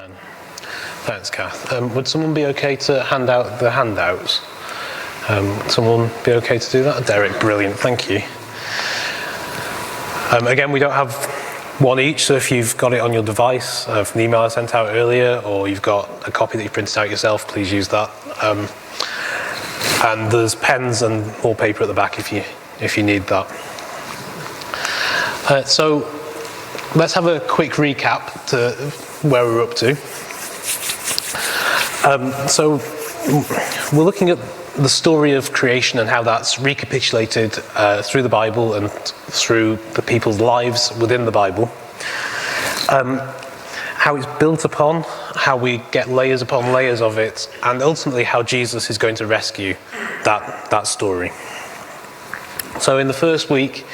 Amen. Thanks, Kath. Would someone be okay to hand out the handouts? Someone be okay to do that? Derek, brilliant, thank you. Again, we don't have one each, so if you've got it on your device from the email I sent out earlier, or you've got a copy that you printed out yourself, please use that. And there's pens and more paper at the back if you need that. So let's have a quick recap to where we're up to. So we're looking at the story of creation and how that's recapitulated through the Bible and through the people's lives within the Bible. How it's built upon, how we get layers upon layers of it, and ultimately how Jesus is going to rescue that story. So in the first week,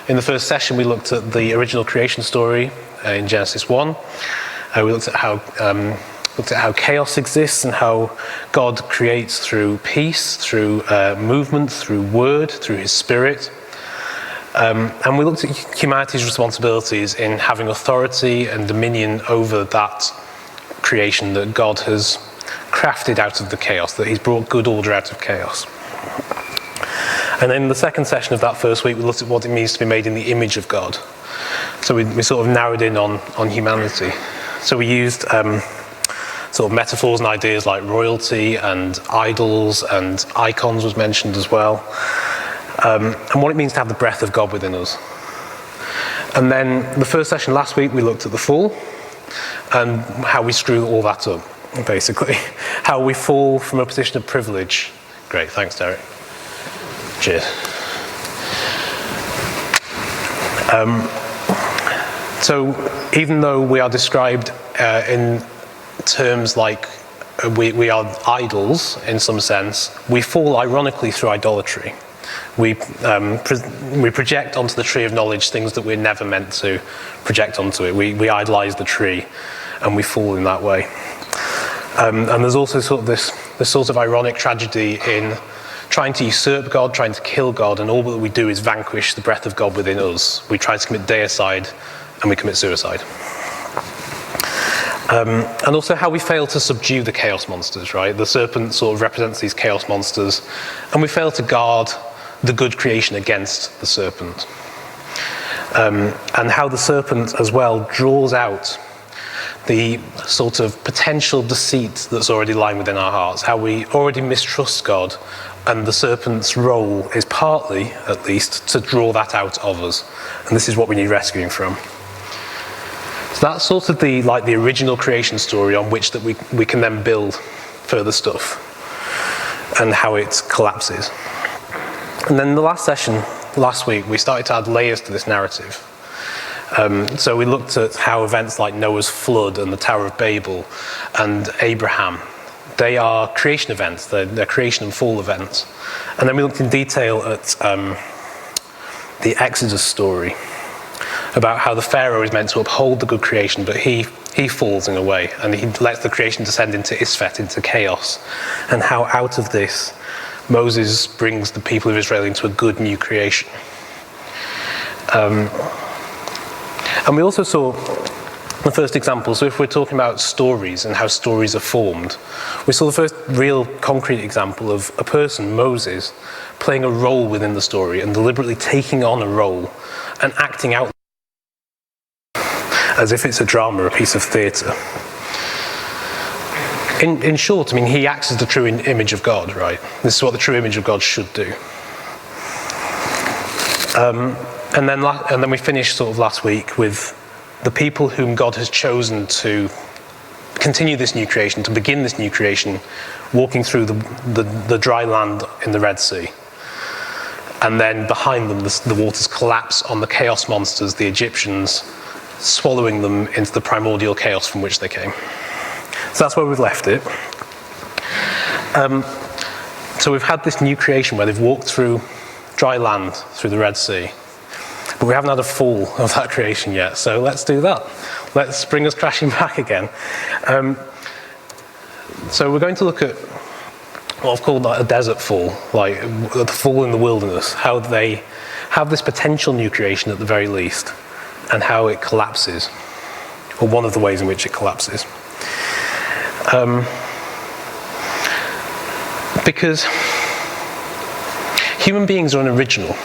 in the first session, we looked at the original creation story in Genesis 1. We looked at how chaos exists and how God creates through peace, through movement, through word, through his spirit. And we looked at humanity's responsibilities in having authority and dominion over that creation that God has crafted out of the chaos, that he's brought good order out of chaos. And then in the second session of that first week, we looked at what it means to be made in the image of God. So we sort of narrowed in on humanity. So we used sort of metaphors and ideas like royalty and idols, and icons was mentioned as well. And what it means to have the breath of God within us. And then the first session last week, we looked at the fall and how we screw all that up, basically. How we fall from a position of privilege. Great, thanks, Derek. Cheers. So even though we are described in terms like we are idols in some sense, we fall ironically through idolatry. We project onto the tree of knowledge things that we're never meant to project onto it. We idolize the tree and we fall in that way. And there's also sort of this sort of ironic tragedy in trying to usurp God, trying to kill God, and all that we do is vanquish the breath of God within us. We try to commit deicide and we commit suicide. And also how we fail to subdue the chaos monsters, right? The serpent sort of represents these chaos monsters, and we fail to guard the good creation against the serpent. And how the serpent as well draws out the sort of potential deceit that's already lying within our hearts, how we already mistrust God, and the serpent's role is partly, at least, to draw that out of us. And this is what we need rescuing from. So that's sort of the original creation story on which that we can then build further stuff and how it collapses. And then the last session, last week, we started to add layers to this narrative. So we looked at how events like Noah's flood and the Tower of Babel and Abraham, they are creation events, they're creation and fall events. And then we looked in detail at the Exodus story, about how the Pharaoh is meant to uphold the good creation, but he falls in a way, and he lets the creation descend into Isfet, into chaos, and how out of this, Moses brings the people of Israel into a good new creation. And we also saw the first example, so if we're talking about stories and how stories are formed, we saw the first real concrete example of a person, Moses, playing a role within the story and deliberately taking on a role and acting out as if it's a drama, a piece of theatre. In short, I mean, he acts as the true image of God, right? This is what the true image of God should do. And then we finished sort of last week with the people whom God has chosen to continue this new creation, to begin this new creation, walking through the dry land in the Red Sea. And then behind them, the waters collapse on the chaos monsters, the Egyptians, swallowing them into the primordial chaos from which they came. So that's where we've left it. So we've had this new creation where they've walked through dry land, through the Red Sea. But we haven't had a fall of that creation yet, so let's do that. Let's bring us crashing back again. So we're going to look at what I've called a desert fall, like the fall in the wilderness, how they have this potential new creation at the very least, and how it collapses, or one of the ways in which it collapses. Because human beings are unoriginal,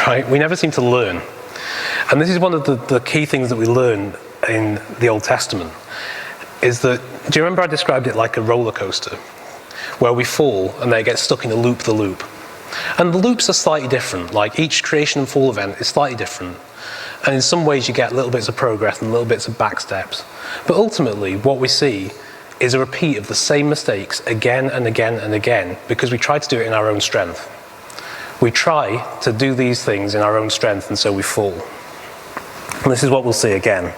right? We never seem to learn. And this is one of the key things that we learn in the Old Testament, is that, do you remember I described it like a roller coaster, where we fall and they get stuck in a loop-the-loop? And the loops are slightly different, like each creation and fall event is slightly different. And in some ways you get little bits of progress and little bits of back steps. But ultimately, what we see is a repeat of the same mistakes again and again and again, because we try to do it in our own strength. We try to do these things in our own strength, and so we fall. And this is what we'll see again.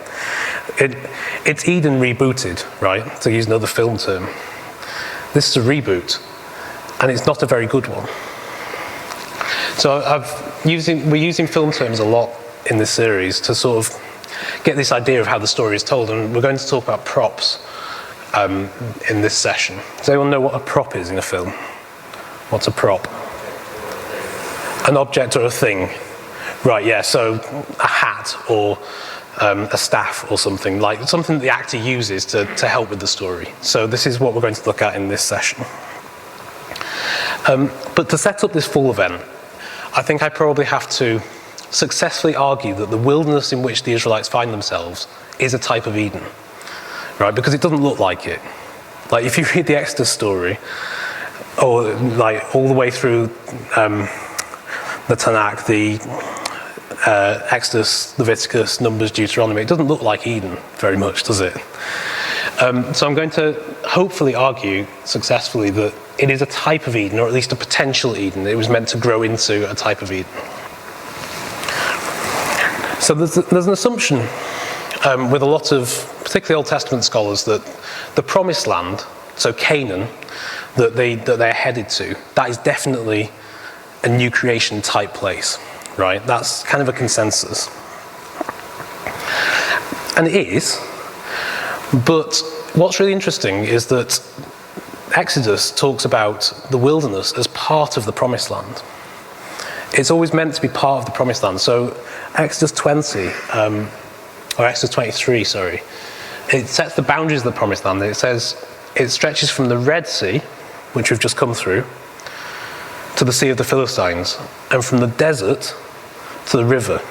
It's Eden rebooted, right? To use another film term. This is a reboot, and it's not a very good one. So we're using film terms a lot in this series to sort of get this idea of how the story is told, and we're going to talk about props in this session. Does anyone know what a prop is in a film? What's a prop? An object or a thing. Right, yeah, so a hat or a staff or something, like something that the actor uses to help with the story. So this is what we're going to look at in this session. But to set up this fall event, I think I probably have to successfully argue that the wilderness in which the Israelites find themselves is a type of Eden, right? Because it doesn't look like it. Like if you read the Exodus story, or like all the way through the Tanakh, the Exodus, Leviticus, Numbers, Deuteronomy, it doesn't look like Eden very much, does it? So I'm going to hopefully argue successfully that it is a type of Eden, or at least a potential Eden. It was meant to grow into a type of Eden. So there's an assumption with a lot of, particularly Old Testament scholars, that the Promised Land, so Canaan, that they're headed to, that is definitely a new creation type place, right? That's kind of a consensus. And it is, but what's really interesting is that Exodus talks about the wilderness as part of the Promised Land. It's always meant to be part of the Promised Land. So Exodus 20, or Exodus 23, sorry, it sets the boundaries of the Promised Land. It says it stretches from the Red Sea, which we've just come through, to the Sea of the Philistines, and from the desert to the river.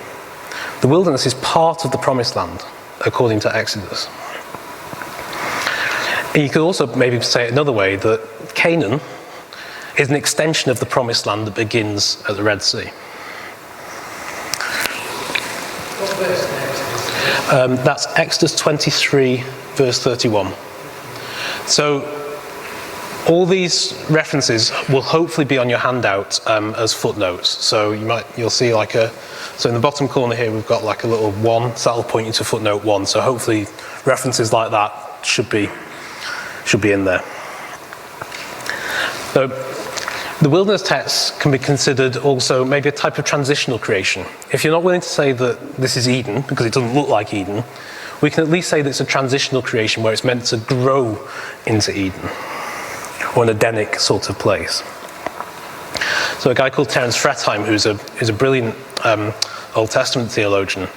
The wilderness is part of the Promised Land, according to Exodus. And you could also maybe say it another way, that Canaan is an extension of the Promised Land that begins at the Red Sea. What verse in Exodus? That's Exodus 23, verse 31. So all these references will hopefully be on your handout as footnotes. So you'll see so in the bottom corner here we've got like a little 1, so that'll point you to footnote 1. So hopefully references like that should be in there. So the wilderness text can be considered also maybe a type of transitional creation. If you're not willing to say that this is Eden, because it doesn't look like Eden, we can at least say that it's a transitional creation where it's meant to grow into Eden, or an Edenic sort of place. So a guy called Terence Fretheim, who's a brilliant Old Testament theologian,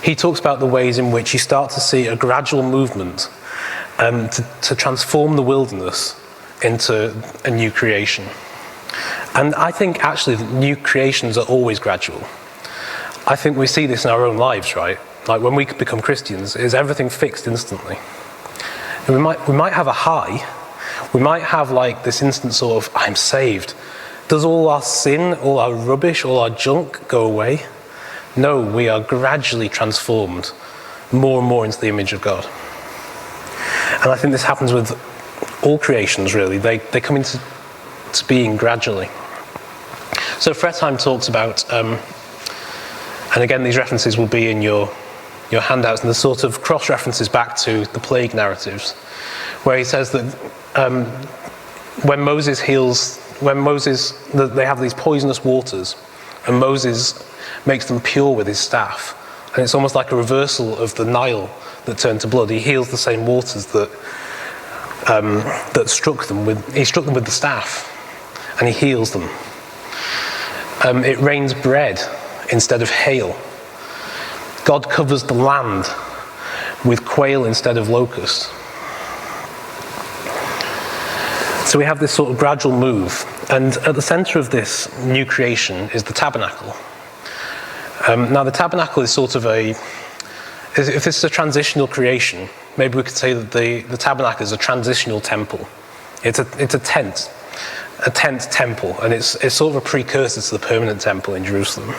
he talks about the ways in which you start to see a gradual movement to transform the wilderness into a new creation. And I think actually that new creations are always gradual. I think we see this in our own lives, right? Like when we become Christians, is everything fixed instantly? And we might have a high. We might have like this instant sort of, I'm saved. Does all our sin, all our rubbish, all our junk go away? No, we are gradually transformed more and more into the image of God. And I think this happens with all creations, really. They come into being gradually. So Fretheim talks about, and again these references will be in your handouts, and the sort of cross-references back to the plague narratives, where he says that when they have these poisonous waters, and Moses makes them pure with his staff, and it's almost like a reversal of the Nile that turned to blood. He heals the same waters that struck them with. He struck them with the staff, and he heals them. It rains bread instead of hail. God covers the land with quail instead of locusts. So we have this sort of gradual move, and at the center of this new creation is the tabernacle. Now the tabernacle is sort of if this is a transitional creation, maybe we could say that the tabernacle is a transitional temple. It's a tent temple, and it's sort of a precursor to the permanent temple in Jerusalem.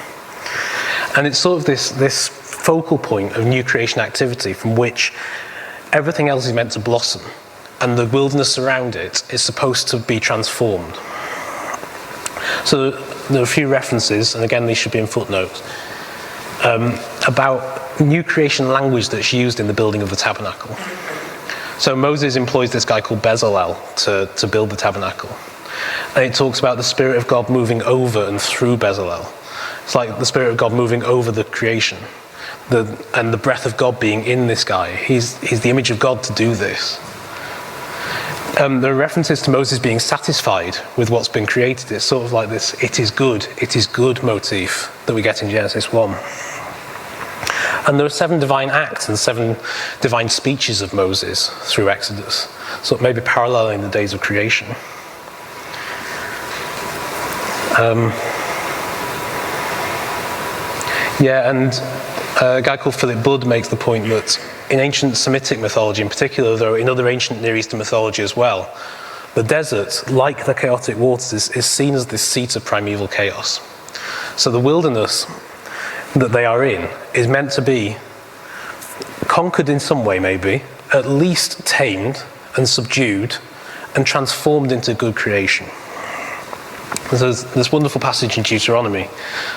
And it's sort of this focal point of new creation activity from which everything else is meant to blossom, and the wilderness around it is supposed to be transformed. So there are a few references, and again these should be in footnotes, about new creation language that's used in the building of the tabernacle. So Moses employs this guy called Bezalel to build the tabernacle. And it talks about the Spirit of God moving over and through Bezalel. It's like the Spirit of God moving over the creation. And the breath of God being in this guy. He's the image of God to do this. There are references to Moses being satisfied with what's been created. It's sort of like this it is good motif that we get in Genesis 1. And there are 7 divine acts and 7 divine speeches of Moses through Exodus, so maybe paralleling the days of creation. And a guy called Philip Budd makes the point that in ancient Semitic mythology in particular, though in other ancient Near Eastern mythology as well, the desert, like the chaotic waters, is seen as this seat of primeval chaos. So the wilderness that they are in is meant to be conquered in some way, maybe, at least tamed and subdued and transformed into good creation. And so there's this wonderful passage in Deuteronomy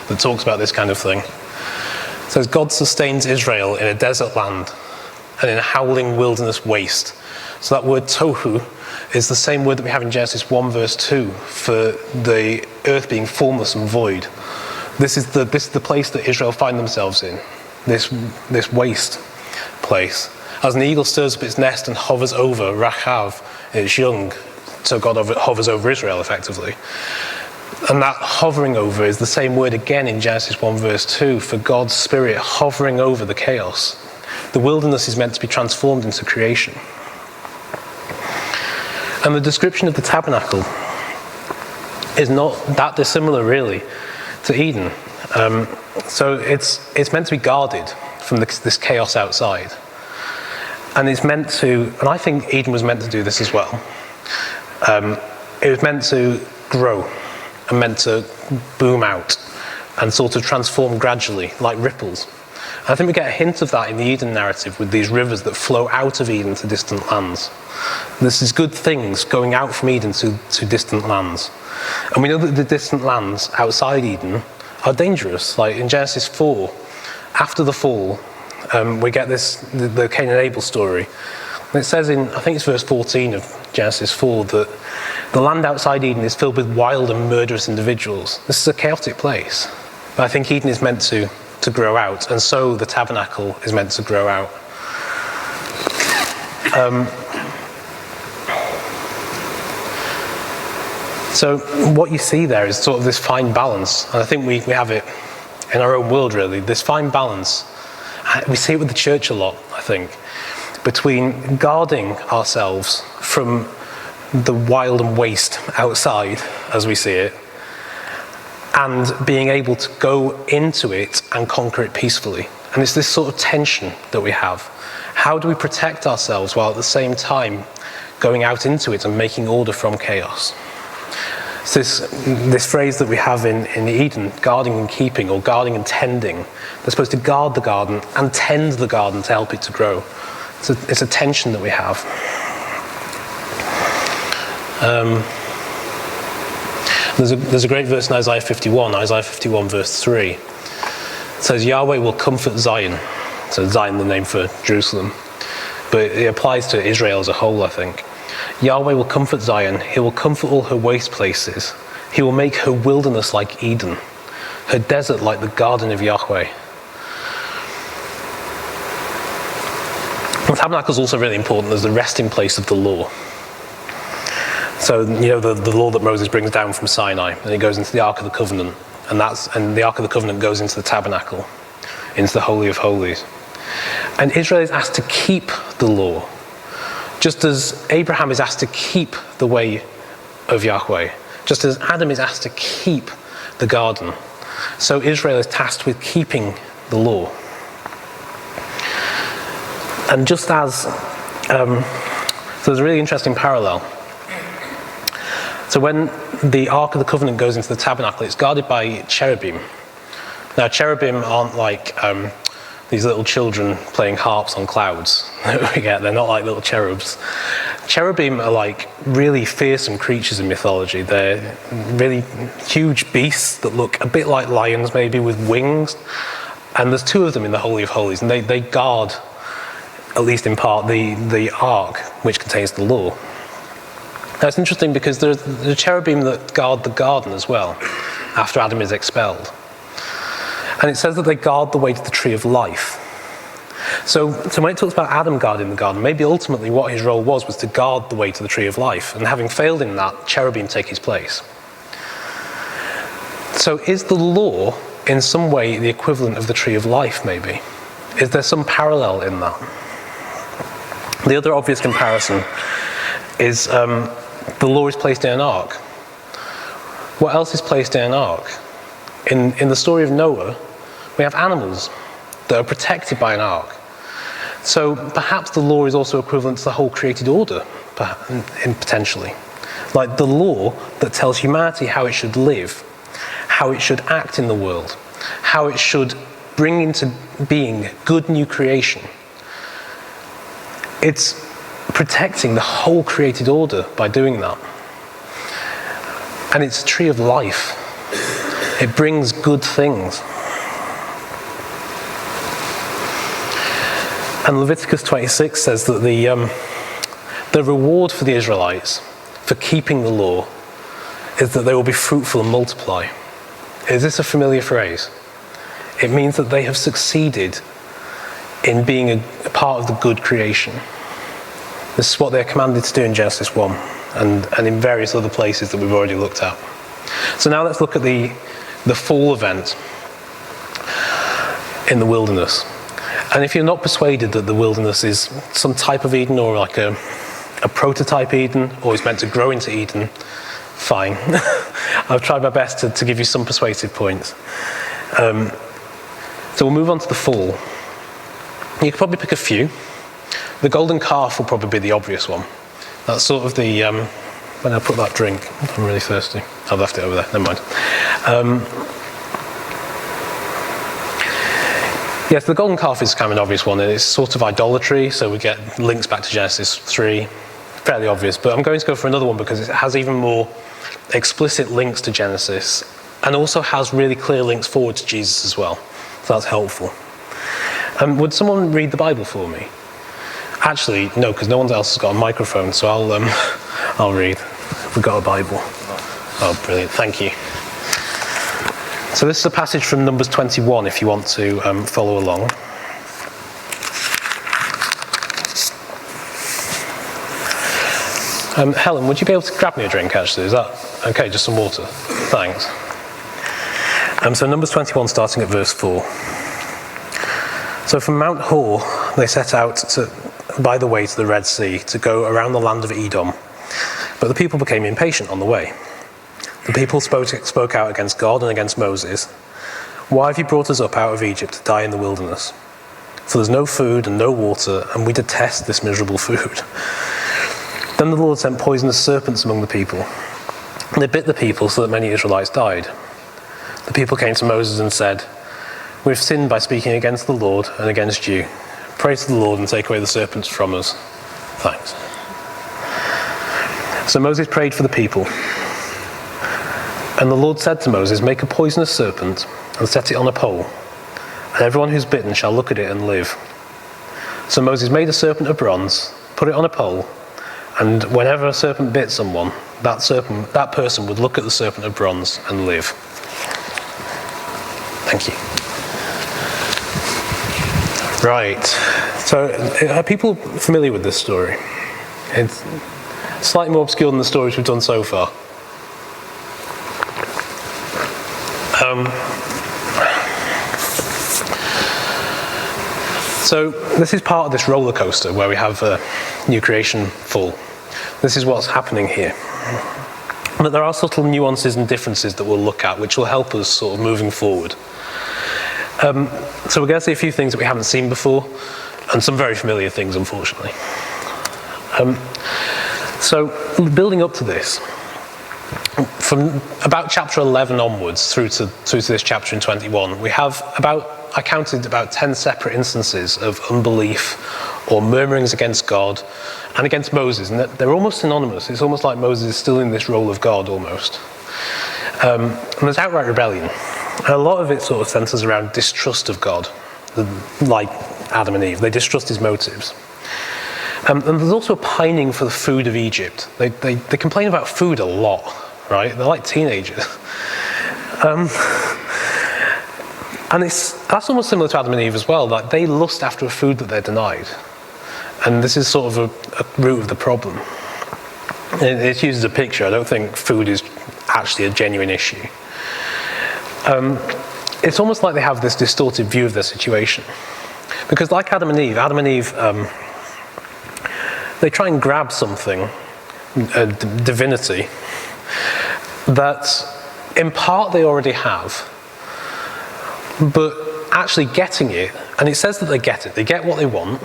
that talks about this kind of thing. It says, God sustains Israel in a desert land and in a howling wilderness waste. So that word tohu is the same word that we have in Genesis 1 verse 2 for the earth being formless and void. This is the place that Israel find themselves in, this waste place. As an eagle stirs up its nest and hovers over Rachav, its young, so God hovers over Israel effectively. And that hovering over is the same word again in Genesis 1 verse 2 for God's Spirit hovering over the chaos. The wilderness is meant to be transformed into creation. And the description of the tabernacle is not that dissimilar really to Eden. So it's meant to be guarded from this chaos outside. And it's meant to, and I think Eden was meant to do this as well. It was meant to grow and meant to boom out and sort of transform gradually, like ripples. And I think we get a hint of that in the Eden narrative with these rivers that flow out of Eden to distant lands. There's these good things going out from Eden to distant lands. And we know that the distant lands outside Eden are dangerous. Like in Genesis 4, after the fall, we get the Cain and Abel story. And it says in, I think it's verse 14 of Genesis 4, that the land outside Eden is filled with wild and murderous individuals. This is a chaotic place. But I think Eden is meant to grow out, and so the tabernacle is meant to grow out. So what you see there is sort of this fine balance, and I think we have it in our own world really, this fine balance. We see it with the church a lot, I think, between guarding ourselves from the wild and waste outside, as we see it, and being able to go into it and conquer it peacefully. And it's this sort of tension that we have. How do we protect ourselves while at the same time going out into it and making order from chaos? It's this phrase that we have in Eden, guarding and keeping, or guarding and tending. They're supposed to guard the garden and tend the garden to help it to grow. It's a tension that we have. There's a great verse in Isaiah 51 verse 3. It says, Yahweh will comfort Zion. So Zion, the name for Jerusalem. But it applies to Israel as a whole, I think. Yahweh will comfort Zion. He will comfort all her waste places. He will make her wilderness like Eden, her desert like the garden of Yahweh. The tabernacle is also really important as the resting place of the law. So, you know, the law that Moses brings down from Sinai, and it goes into the Ark of the Covenant, and the Ark of the Covenant goes into the tabernacle, into the Holy of Holies. And Israel is asked to keep the law, just as Abraham is asked to keep the way of Yahweh, just as Adam is asked to keep the garden. So Israel is tasked with keeping the law. And just as, so there's a really interesting parallel. So when the Ark of the Covenant goes into the tabernacle, it's guarded by cherubim. Now, cherubim aren't like these little children playing harps on clouds that we get. They're not like little cherubs. Cherubim are like really fearsome creatures in mythology. They're really huge beasts that look a bit like lions, maybe, with wings. And there's two of them in the Holy of Holies, and they guard, at least in part, the Ark, which contains the law. Now, it's interesting because there's the cherubim that guard the garden as well, after Adam is expelled. And it says that they guard the way to the tree of life. So when it talks about Adam guarding the garden, maybe ultimately what his role was to guard the way to the tree of life. And having failed in that, cherubim take his place. So is the law in some way the equivalent of the tree of life, maybe? Is there some parallel in that? The other obvious comparison is the law is placed in an ark. What else is placed in an ark? In the story of Noah, we have animals that are protected by an ark. So perhaps the law is also equivalent to the whole created order, potentially. Like the law that tells humanity how it should live, how it should act in the world, how it should bring into being good new creation. It's protecting the whole created order by doing that. And it's a tree of life. It brings good things. And Leviticus 26 says that the reward for the Israelites for keeping the law is that they will be fruitful and multiply. Is this a familiar phrase? It means that they have succeeded in being a part of the good creation. This is what they're commanded to do in Genesis 1 and in various other places that we've already looked at. So now let's look at the fall event in the wilderness. And if you're not persuaded that the wilderness is some type of Eden or like a prototype Eden or is meant to grow into Eden, fine. I've tried my best to give you some persuasive points. So we'll move on to the fall. You could probably pick a few. The golden calf will probably be the obvious one. That's sort of the, when I put that drink, I'm really thirsty. I've left it over there, never mind. Yes, the golden calf is kind of an obvious one, and it's sort of idolatry, so we get links back to Genesis 3, fairly obvious. But I'm going to go for another one because it has even more explicit links to Genesis, and also has really clear links forward to Jesus as well. So that's helpful. Would someone read the Bible for me? Actually, no, because no one else has got a microphone, so I'll read. We've got a Bible. Oh, brilliant, thank you. So this is a passage from Numbers 21, if you want to follow along. Helen, would you be able to grab me a drink, actually? Is that okay? Just some water. Thanks. So Numbers 21, starting at verse 4. So from Mount Hor, they set out by the way to the Red Sea to go around the land of Edom. But the people became impatient on the way. The people spoke out against God and against Moses. Why have you brought us up out of Egypt to die in the wilderness? For there's no food and no water, and we detest this miserable food. Then the Lord sent poisonous serpents among the people. And they bit the people so that many Israelites died. The people came to Moses and said, "We've sinned by speaking against the Lord and against you. Pray to the Lord and take away the serpents from us." Thanks. So Moses prayed for the people. And the Lord said to Moses, "Make a poisonous serpent and set it on a pole, and everyone who's bitten shall look at it and live." So Moses made a serpent of bronze, put it on a pole, and whenever a serpent bit someone, that person would look at the serpent of bronze and live. Thank you. Right. So are people familiar with this story? It's slightly more obscure than the stories we've done so far. So this is part of this roller coaster where we have new creation fall. This is what's happening here. But there are subtle nuances and differences that we'll look at, which will help us sort of moving forward. So we're going to see a few things that we haven't seen before, and some very familiar things, unfortunately. So building up to this, from about chapter 11 onwards through to this chapter in 21, we have I counted about 10 separate instances of unbelief or murmurings against God and against Moses, and they're almost synonymous. It's almost like Moses is still in this role of God, almost. And there's outright rebellion. And a lot of it sort of centers around distrust of God, like Adam and Eve. They distrust his motives. And there's also a pining for the food of Egypt. They complain about food a lot, right? They're like teenagers. And that's almost similar to Adam and Eve as well. Like, they lust after a food that they're denied. And this is sort of a root of the problem. It uses a picture. I don't think food is actually a genuine issue. It's almost like they have this distorted view of their situation. Because like Adam and Eve, they try and grab something, a divinity, that in part they already have, but actually getting it, and it says that they get it, they get what they want,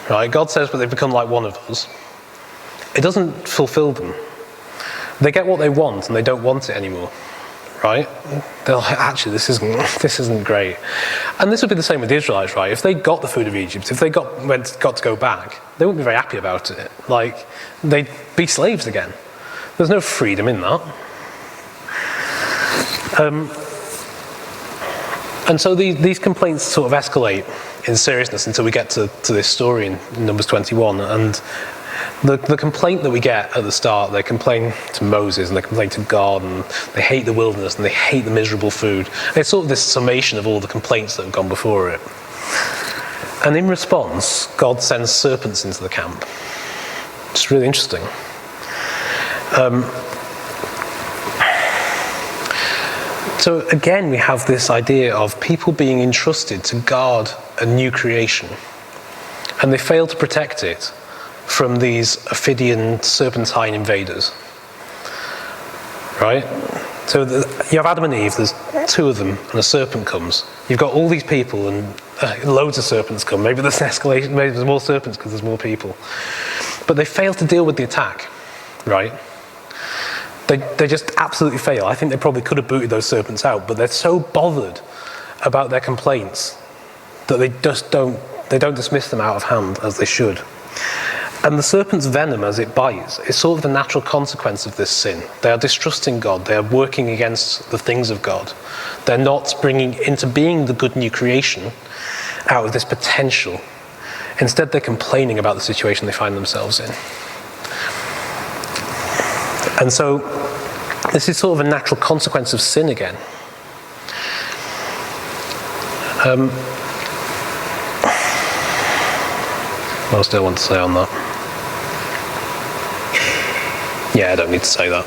right? God says, but they've become like one of us. It doesn't fulfill them. They get what they want, and they don't want it anymore, right? They're like, actually, this isn't great. And this would be the same with the Israelites, right? If they got the food of Egypt, if they got to go back, they wouldn't be very happy about it. Like, they'd be slaves again. There's no freedom in that. And so these complaints sort of escalate in seriousness until we get to this story in Numbers 21. And the complaint that we get at the start, they complain to Moses and they complain to God, and they hate the wilderness and they hate the miserable food. And it's sort of this summation of all the complaints that have gone before it. And in response, God sends serpents into the camp. It's really interesting. So again, we have this idea of people being entrusted to guard a new creation, and they fail to protect it from these Ophidian serpentine invaders, right? So you have Adam and Eve, there's two of them, and a serpent comes. You've got all these people, and loads of serpents come. Maybe there's an escalation, maybe there's more serpents because there's more people. But they fail to deal with the attack, right? They just absolutely fail. I think they probably could have booted those serpents out, but they're so bothered about their complaints that they don't dismiss them out of hand as they should. And the serpent's venom as it bites is sort of the natural consequence of this sin. They are distrusting God. They are working against the things of God. They're not bringing into being the good new creation out of this potential. Instead, they're complaining about the situation they find themselves in. And so this is sort of a natural consequence of sin again. What else do I want to say on that? Yeah, I don't need to say that.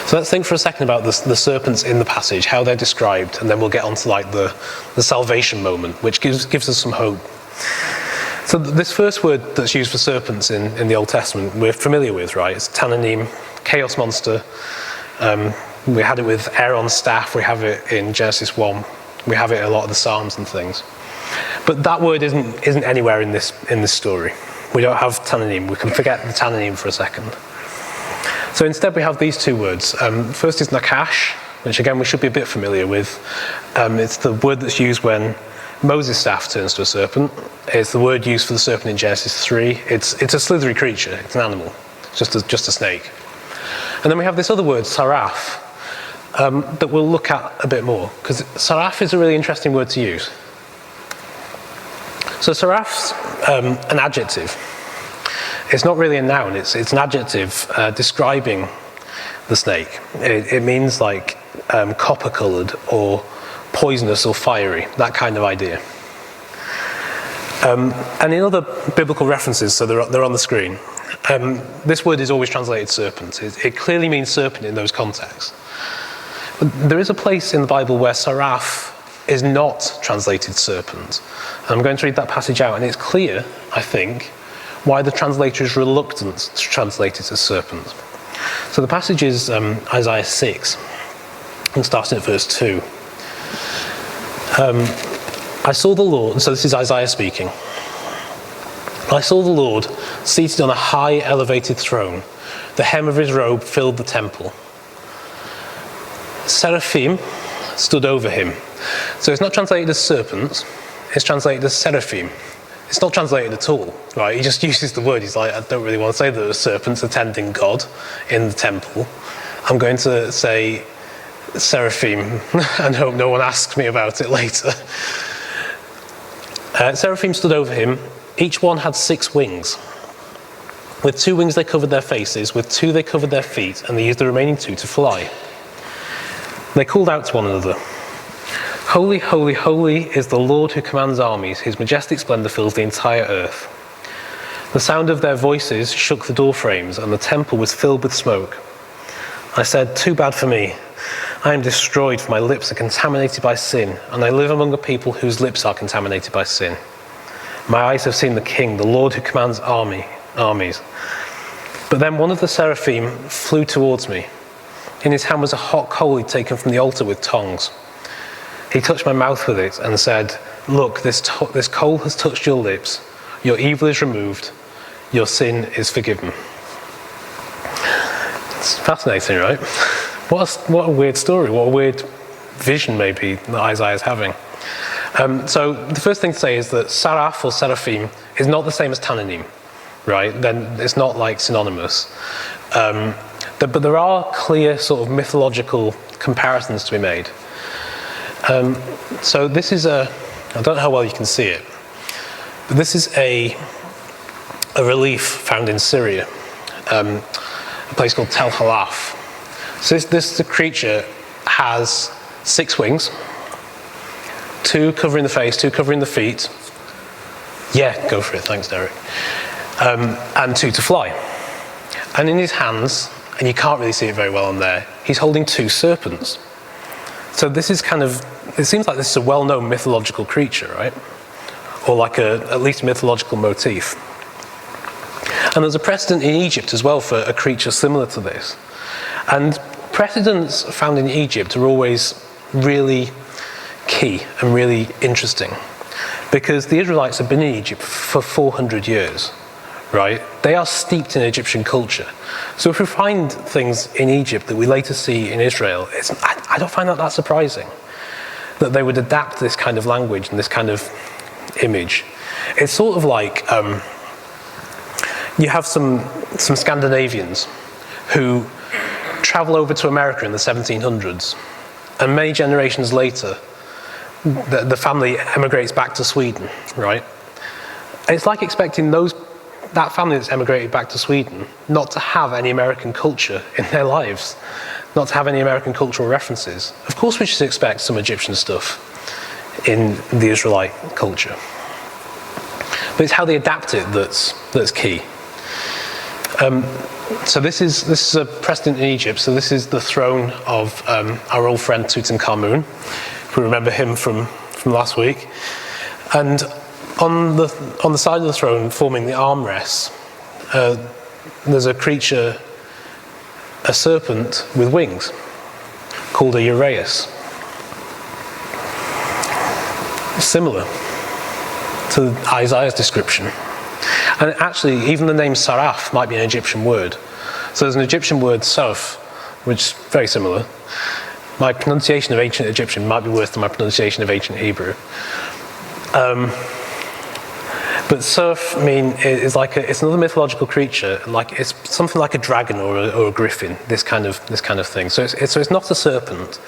So let's think for a second about the serpents in the passage, how they're described, and then we'll get on to like the salvation moment, which gives us some hope. So this first word that's used for serpents in the Old Testament, we're familiar with, right? It's Tananim, chaos monster. We had it with Aaron's staff. We have it in Genesis 1. We have it in a lot of the Psalms and things. But that word isn't anywhere in this story. We don't have Tananim. We can forget the Tananim for a second. So instead we have these two words. First is Nakash, which again we should be a bit familiar with. It's the word that's used when Moses' staff turns to a serpent. It's the word used for the serpent in Genesis 3. It's a slithery creature. It's an animal. It's just a snake. And then we have this other word, Saraf, that we'll look at a bit more, because Saraf is a really interesting word to use. So Saraf's an adjective. It's not really a noun. It's an adjective describing the snake. It means like copper-coloured or poisonous or fiery, that kind of idea. And in other biblical references, so they're on the screen, this word is always translated serpent. It clearly means serpent in those contexts. But there is a place in the Bible where Saraf is not translated serpent. And I'm going to read that passage out, and it's clear, I think, why the translator is reluctant to translate it as serpent. So the passage is Isaiah 6, and starting at verse 2. I saw the Lord, so this is Isaiah speaking. I saw the Lord seated on a high elevated throne. The hem of his robe filled the temple. Seraphim stood over him. So it's not translated as serpents, it's translated as seraphim. It's not translated at all, right? He just uses the word. He's like, I don't really want to say that there were serpents attending God in the temple. I'm going to say seraphim and hope no one asks me about it later. Seraphim stood over him. Each one had 6 wings. With 2 wings they covered their faces, with 2 they covered their feet, and they used the remaining 2 to fly. They called out to one another, "Holy, holy, holy is the Lord who commands armies. His majestic splendor fills the entire earth." The sound of their voices shook the door frames, and the temple was filled with smoke. I said, "Too bad for me. I am destroyed, for my lips are contaminated by sin, and I live among a people whose lips are contaminated by sin. My eyes have seen the King, the Lord who commands armies." But then one of the seraphim flew towards me. In his hand was a hot coal he'd taken from the altar with tongs. He touched my mouth with it and said, "Look, this coal has touched your lips. Your evil is removed. Your sin is forgiven." It's fascinating, right? What a weird story. What a weird vision, maybe, that Isaiah is having. So the first thing to say is that seraph or seraphim is not the same as tananim, right? Then it's not like synonymous. But there are clear sort of mythological comparisons to be made. So this is I don't know how well you can see it, but this is a relief found in Syria, a place called Tel Halaf. So this creature has 6 wings, 2 covering the face, 2 covering the feet. Yeah, go for it, thanks Derek. And 2 to fly. And in his hands, and you can't really see it very well on there, he's holding 2 serpents. So this is it seems like this is a well-known mythological creature, right? Or like at least mythological motif. And there's a precedent in Egypt as well for a creature similar to this. And precedents found in Egypt are always really key and really interesting, because the Israelites have been in Egypt for 400 years, right? They are steeped in Egyptian culture. So if we find things in Egypt that we later see in Israel, I don't find that surprising, that they would adapt this kind of language and this kind of image. It's sort of like you have some Scandinavians who travel over to America in the 1700s, and many generations later, the family emigrates back to Sweden, right? It's like expecting that family that's emigrated back to Sweden not to have any American culture in their lives, not to have any American cultural references. Of course we should expect some Egyptian stuff in the Israelite culture. But it's how they adapt it that's key. So this is a precedent in Egypt. So this is the throne of our old friend Tutankhamun, if we remember him from last week. And on the side of the throne, forming the armrests, there's a creature, a serpent with wings, called a uraeus. Similar to Isaiah's description. And actually, even the name Saraf might be an Egyptian word. So there's an Egyptian word, Sarf, which is very similar. My pronunciation of ancient Egyptian might be worse than my pronunciation of ancient Hebrew. But Surf is it's another mythological creature, like it's something like a dragon or a griffin, this kind of thing. So it's not a serpent,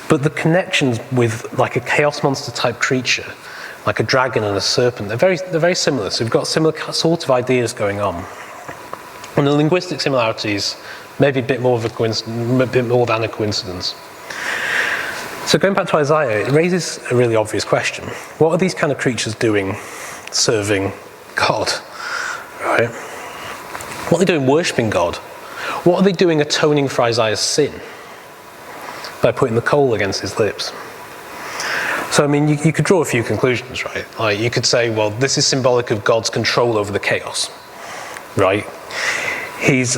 but the connections with like a chaos monster type creature, like a dragon and a serpent, they're very similar. So we've got similar sort of ideas going on, and the linguistic similarities maybe a bit more than a coincidence. So going back to Isaiah, it raises a really obvious question: what are these kind of creatures doing, serving God? Right? What are they doing, worshipping God? What are they doing, atoning for Isaiah's sin by putting the coal against his lips? So, I mean, you could draw a few conclusions, right? Like, you could say, well, this is symbolic of God's control over the chaos, right? He's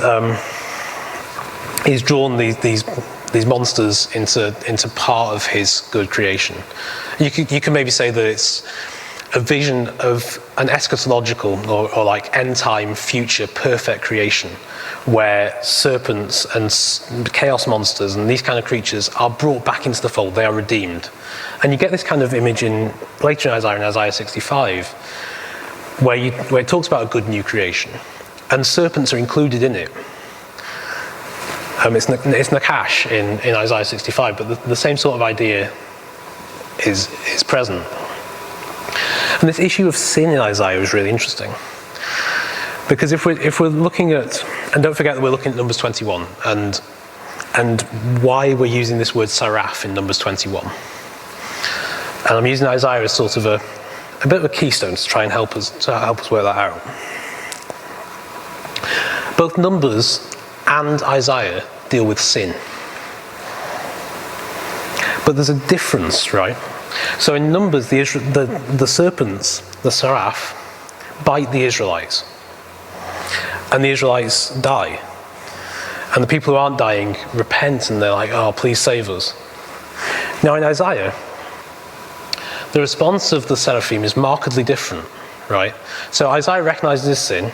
he's drawn these monsters into part of his good creation. You can maybe say that it's a vision of an eschatological or like end time future perfect creation, where serpents and chaos monsters and these kind of creatures are brought back into the fold. They are redeemed, and you get this kind of image later in Isaiah 65, where it talks about a good new creation, and serpents are included in it. It's Nakash in Isaiah 65, but the same sort of idea is present. And this issue of sin in Isaiah is really interesting, because if we're looking at, and don't forget that we're looking at Numbers 21, and why we're using this word saraph in Numbers 21, and I'm using Isaiah as sort of a bit of a keystone to try and help us work that out. Both Numbers and Isaiah deal with sin, but there's a difference, right? So in Numbers, the serpents, the saraph, bite the Israelites, and the Israelites die. And the people who aren't dying repent, and they're like, "Oh, please save us." Now in Isaiah, the response of the seraphim is markedly different, right? So Isaiah recognizes his sin,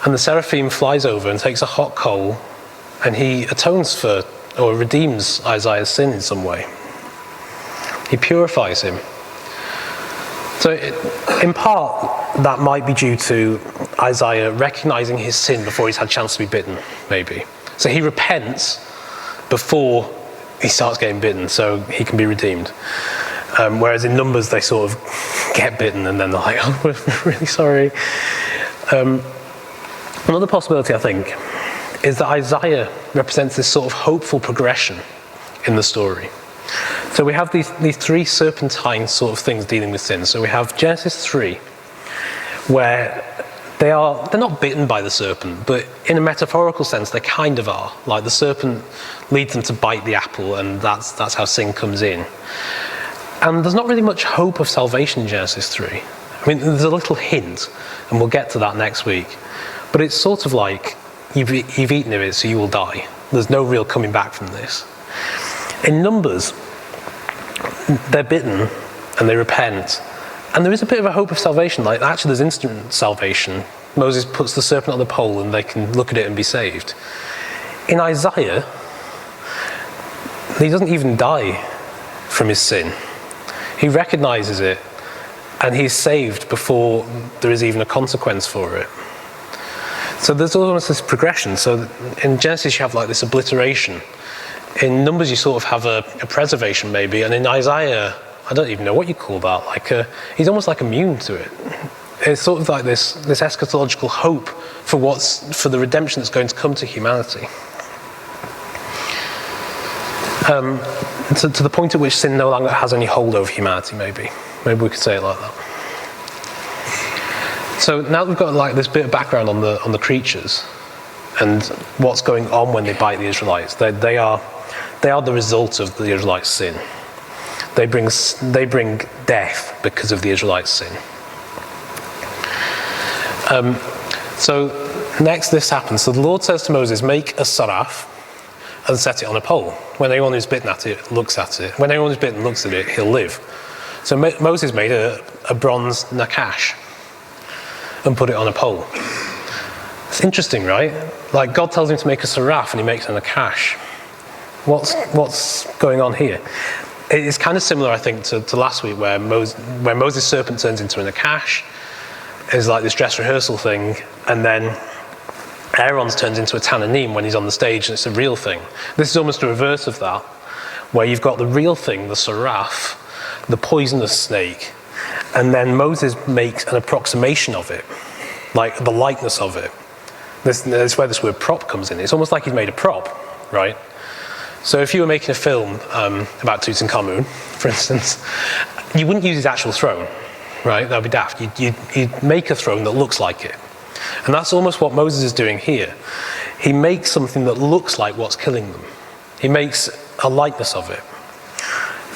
and the seraphim flies over and takes a hot coal, and he atones for or redeems Isaiah's sin in some way. He purifies him. So in part, that might be due to Isaiah recognizing his sin before he's had a chance to be bitten, maybe. So he repents before he starts getting bitten, so he can be redeemed. Whereas in Numbers, they sort of get bitten and then they're like, "Oh, we're really sorry." Another possibility, I think, is that Isaiah represents this sort of hopeful progression in the story. So we have these three serpentine sort of things dealing with sin. So we have Genesis 3, where they're not bitten by the serpent, but in a metaphorical sense, they kind of are. Like the serpent leads them to bite the apple, and that's how sin comes in. And there's not really much hope of salvation in Genesis 3. I mean, there's a little hint, and we'll get to that next week. But it's sort of like, you've eaten of it, so you will die. There's no real coming back from this. In Numbers, they're bitten and they repent, and there is a bit of a hope of salvation. Like, actually, there's instant salvation. Moses puts the serpent on the pole and they can look at it and be saved. In Isaiah, he doesn't even die from his sin. He recognizes it, and he's saved before there is even a consequence for it. So there's almost this progression. So in Genesis, you have like this obliteration. In Numbers, you sort of have a preservation, maybe. And in Isaiah, I don't even know what you call that. He's almost like immune to it. It's sort of like this eschatological hope for the redemption that's going to come to humanity. To the point at which sin no longer has any hold over humanity, maybe. Maybe we could say it like that. So now we've got like this bit of background on the creatures and what's going on when they bite the Israelites. They are the result of the Israelites' sin. They bring death because of the Israelites' sin. So next this happens. So the Lord says to Moses, "Make a saraph and set it on a pole. When anyone who's bitten at it looks at it. When anyone who's bitten looks at it, he'll live." So Moses made a bronze nakash and put it on a pole. It's interesting, right? Like, God tells him to make a saraph and he makes a nakash. What's going on here? It's kind of similar, I think, to last week, where Moses' serpent turns into a nakash. It's like this dress rehearsal thing, and then Aaron's turns into a tananim when he's on the stage, and it's a real thing. This is almost the reverse of that, where you've got the real thing, the saraph, the poisonous snake, and then Moses makes an approximation of it, like the likeness of it. This is where this word prop comes in. It's almost like he's made a prop, right? So if you were making a film about Tutankhamun, for instance, you wouldn't use his actual throne, right? That would be daft. You'd make a throne that looks like it. And that's almost what Moses is doing here. He makes something that looks like what's killing them. He makes a likeness of it.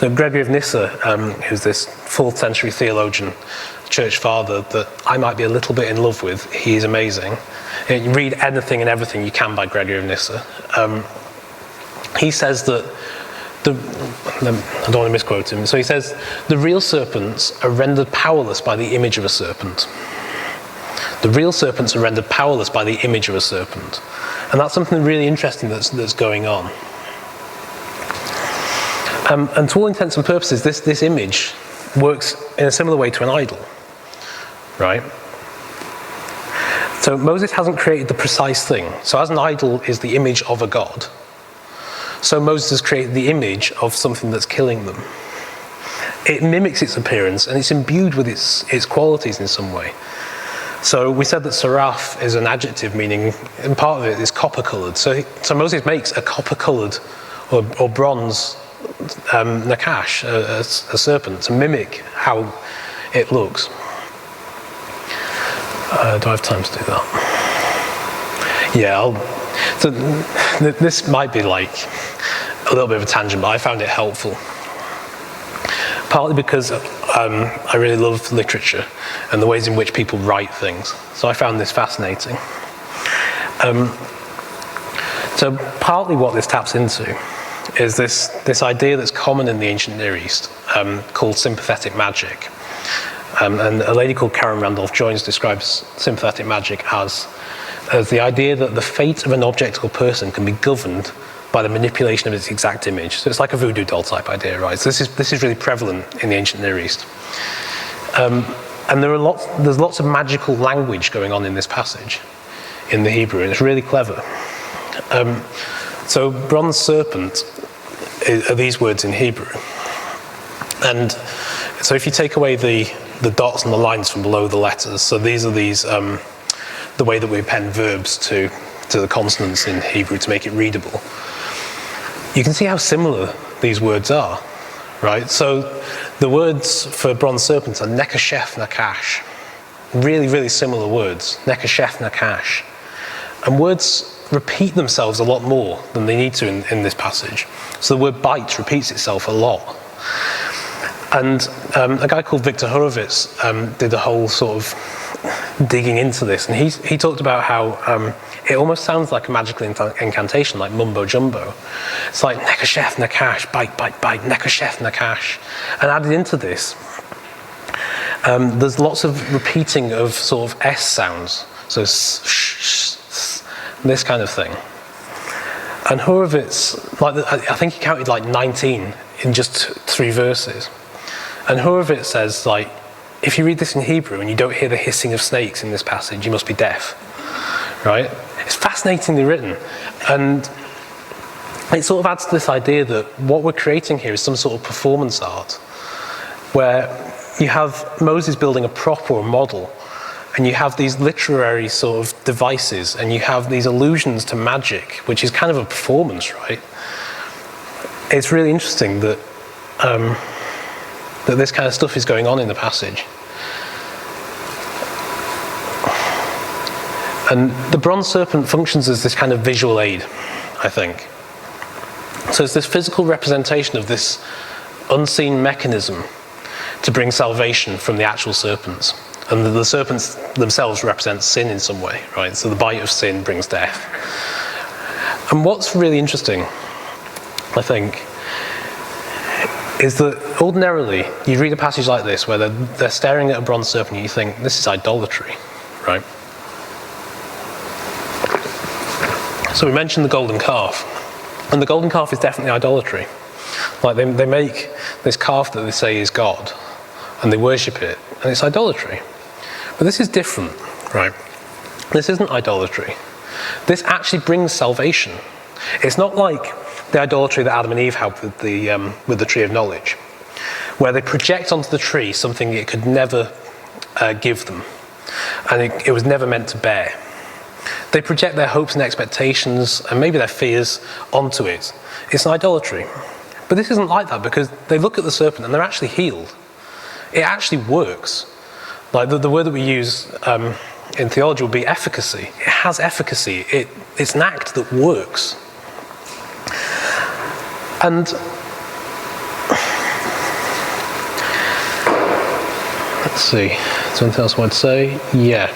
So Gregory of Nyssa, who's this 4th century theologian, church father that I might be a little bit in love with, he is amazing. You read anything and everything you can by Gregory of Nyssa. He says that, I don't want to misquote him, so he says, the real serpents are rendered powerless by the image of a serpent. The real serpents are rendered powerless by the image of a serpent. And that's something really interesting that's going on. And to all intents and purposes, this image works in a similar way to an idol, right? So Moses hasn't created the precise thing. So as an idol is the image of a god, so Moses has created the image of something that's killing them. It mimics its appearance and it's imbued with its qualities in some way. So we said that seraph is an adjective meaning, and part of it is copper-coloured. So Moses makes a copper-coloured or bronze nakash, a serpent, to mimic how it looks. Do I have time to do that? Yeah, so this might be like a little bit of a tangent, but I found it helpful. Partly because I really love literature and the ways in which people write things. So I found this fascinating. So partly what this taps into is this idea that's common in the ancient Near East called sympathetic magic. And a lady called Karen Randolph Jones describes sympathetic magic as the idea that the fate of an object or person can be governed by the manipulation of its exact image. So it's like a voodoo doll type idea, right? So this is really prevalent in the ancient Near East. And there's lots of magical language going on in this passage in the Hebrew, and it's really clever. So bronze serpent are these words in Hebrew. And so if you take away the dots and the lines from below the letters, so these are the way that we append verbs to the consonants in Hebrew to make it readable. You can see how similar these words are, right? So the words for bronze serpents are nekashef, nakash. Really, really similar words, nekashef, nakash. And words repeat themselves a lot more than they need to in this passage. So the word bite repeats itself a lot. And a guy called Victor Horowitz did a whole sort of digging into this, and he talked about how it almost sounds like a magical incantation, like mumbo jumbo. It's like nekashef, nakash, bite, bite, bite, nekashef, nakash. And added into this, there's lots of repeating of sort of S sounds, so this kind of thing. And Horowitz, I think he counted like 19 in just 3 verses. And Horowitz says, like, if you read this in Hebrew and you don't hear the hissing of snakes in this passage, you must be deaf, right? It's fascinatingly written. And it sort of adds to this idea that what we're creating here is some sort of performance art, where you have Moses building a prop or a model, and you have these literary sort of devices, and you have these allusions to magic, which is kind of a performance, right? It's really interesting that that this kind of stuff is going on in the passage. And the bronze serpent functions as this kind of visual aid, I think. So it's this physical representation of this unseen mechanism to bring salvation from the actual serpents. And the serpents themselves represent sin in some way, right? So the bite of sin brings death. And what's really interesting, I think, is that ordinarily you read a passage like this where they're staring at a bronze serpent and you think, this is idolatry, right? So we mentioned the golden calf. And the golden calf is definitely idolatry. Like they make this calf that they say is God, and they worship it, and it's idolatry. But this is different, right? This isn't idolatry. This actually brings salvation. It's not like the idolatry that Adam and Eve had with the tree of knowledge, where they project onto the tree something it could never give them, and it was never meant to bear. They project their hopes and expectations, and maybe their fears, onto it. It's an idolatry. But this isn't like that, because they look at the serpent and they're actually healed. It actually works. Like the word that we use in theology would be efficacy. It has efficacy. It's an act that works. And Let's see. Is there anything else I want to say? Yeah.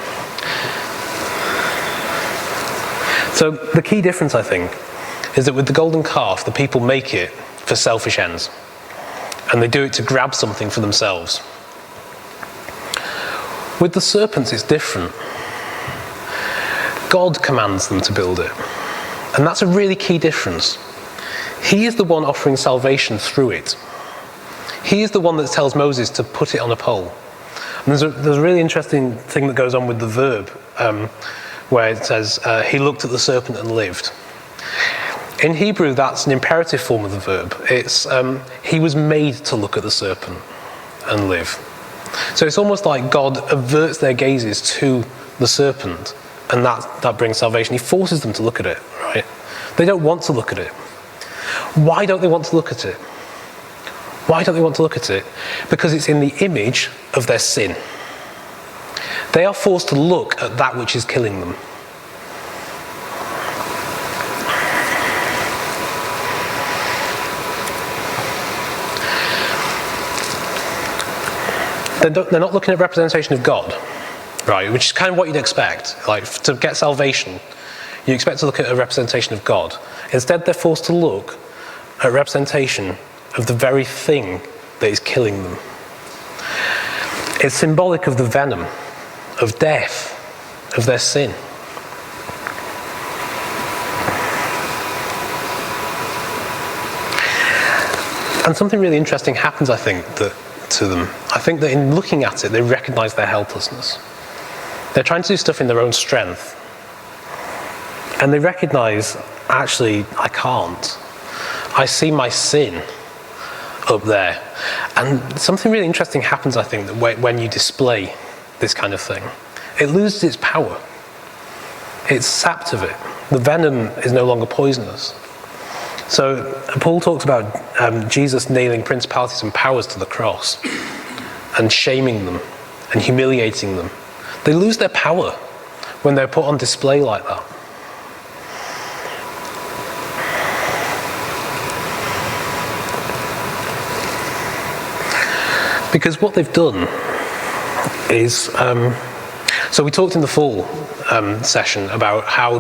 So the key difference, I think, is that with the golden calf, the people make it for selfish ends. And they do it to grab something for themselves. With the serpents, it's different. God commands them to build it. And that's a really key difference. He is the one offering salvation through it. He is the one that tells Moses to put it on a pole. And there's a really interesting thing that goes on with the verb, where it says, he looked at the serpent and lived. In Hebrew, that's an imperative form of the verb. It's, he was made to look at the serpent and live. So it's almost like God averts their gazes to the serpent, and that brings salvation. He forces them to look at it, right? They don't want to look at it. Why don't they want to look at it? Why don't they want to look at it? Because it's in the image of their sin. They are forced to look at that which is killing them. They're not looking at representation of God, right? Which is kind of what you'd expect. Like, to get salvation, you expect to look at a representation of God. Instead, they're forced to look at representation of the very thing that is killing them. It's symbolic of the venom, of death, of their sin. And something really interesting happens, I think, to them. I think that in looking at it, they recognize their helplessness. They're trying to do stuff in their own strength. And they recognize, actually, I can't. I see my sin up there. And something really interesting happens, I think, that when you display this kind of thing. It loses its power. It's sapped of it. The venom is no longer poisonous. So Paul talks about Jesus nailing principalities and powers to the cross and shaming them and humiliating them. They lose their power when they're put on display like that. Because what they've done is, so we talked in the fall session about how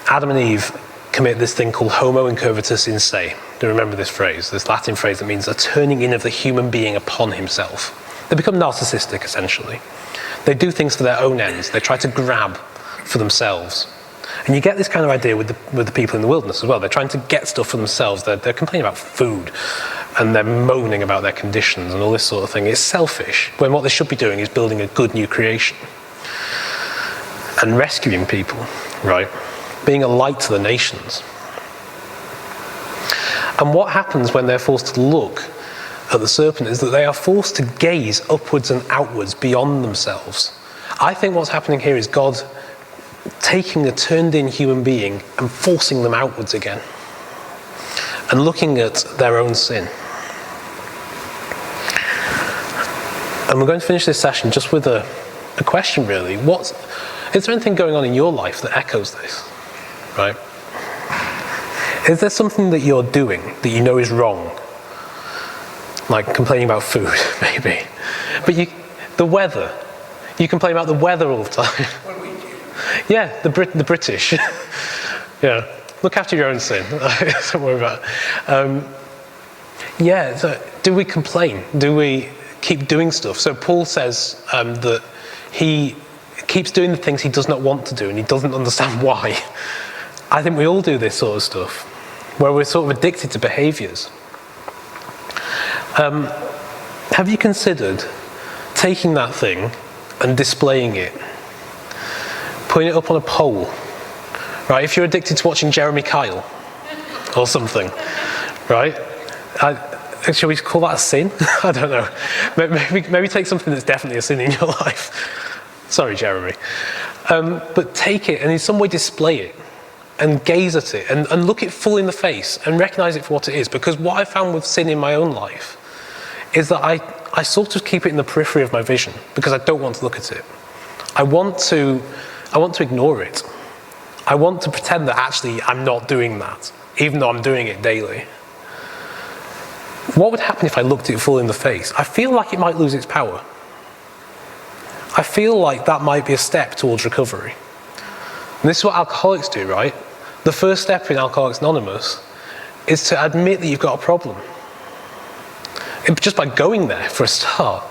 Adam and Eve commit this thing called homo incurvatus in se. Do you remember this phrase? This Latin phrase that means a turning in of the human being upon himself. They become narcissistic, essentially. They do things for their own ends. They try to grab for themselves. And you get this kind of idea with the people in the wilderness as well. They're trying to get stuff for themselves. They're complaining about food, and they're moaning about their conditions and all this sort of thing. It's selfish, when what they should be doing is building a good new creation and rescuing people, right? Being a light to the nations. And what happens when they're forced to look at the serpent is that they are forced to gaze upwards and outwards beyond themselves. I think what's happening here is God taking a turned-in human being and forcing them outwards again and looking at their own sin. And we're going to finish this session just with a question, really. Is there anything going on in your life that echoes this? Right? Is there something that you're doing that you know is wrong? Like complaining about food, maybe. But the weather. You complain about the weather all the time. What do we do? Yeah, the British. Yeah, look after your own sin. Don't worry about it. So do we complain? Do we keep doing stuff? So Paul says that he keeps doing the things he does not want to do, and he doesn't understand why. I think we all do this sort of stuff, where we're sort of addicted to behaviours. Have you considered taking that thing and displaying it? Putting it up on a pole, right? If you're addicted to watching Jeremy Kyle or something, right? Shall we call that a sin? I don't know. Maybe take something that's definitely a sin in your life. Sorry, Jeremy. But take it and in some way display it and gaze at it and look it full in the face and recognize it for what it is. Because what I found with sin in my own life is that I sort of keep it in the periphery of my vision because I don't want to look at it. I want to ignore it. I want to pretend that actually I'm not doing that, even though I'm doing it daily. What would happen if I looked it full in the face? I feel like it might lose its power. I feel like that might be a step towards recovery. And this is what alcoholics do, right? The first step in Alcoholics Anonymous is to admit that you've got a problem. Just by going there for a start,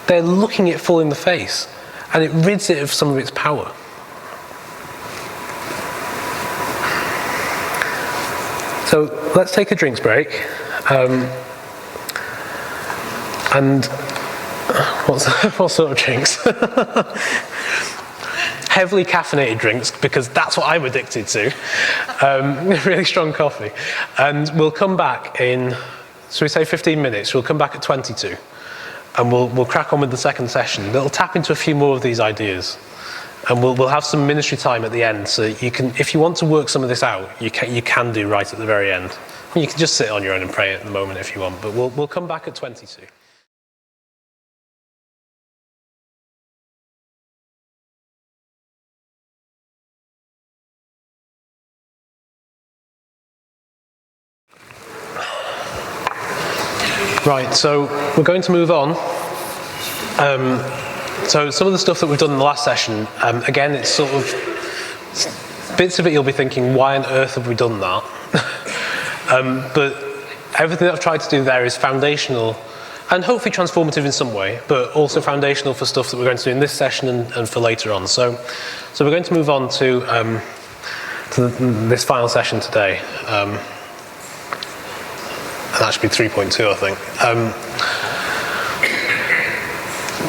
they're looking it full in the face, and it rids it of some of its power. So let's take a drinks break. And what sort of drinks? Heavily caffeinated drinks, because that's what I'm addicted to. Really strong coffee. And we'll come back in, shall we say 15 minutes? We'll come back at 22. And we'll crack on with the second session. It'll tap into a few more of these ideas. And we'll have some ministry time at the end, so you can, if you want to work some of this out, you can do right at the very end. You can just sit on your own and pray at the moment if you want, but we'll come back at 22. Right, so we're going to move on. So some of the stuff that we've done in the last session, again, it's sort of, bits of it you'll be thinking, why on earth have we done that? But everything that I've tried to do there is foundational, and hopefully transformative in some way, but also foundational for stuff that we're going to do in this session and for later on. So we're going to move on to this final session today. And that should be 3.2, I think.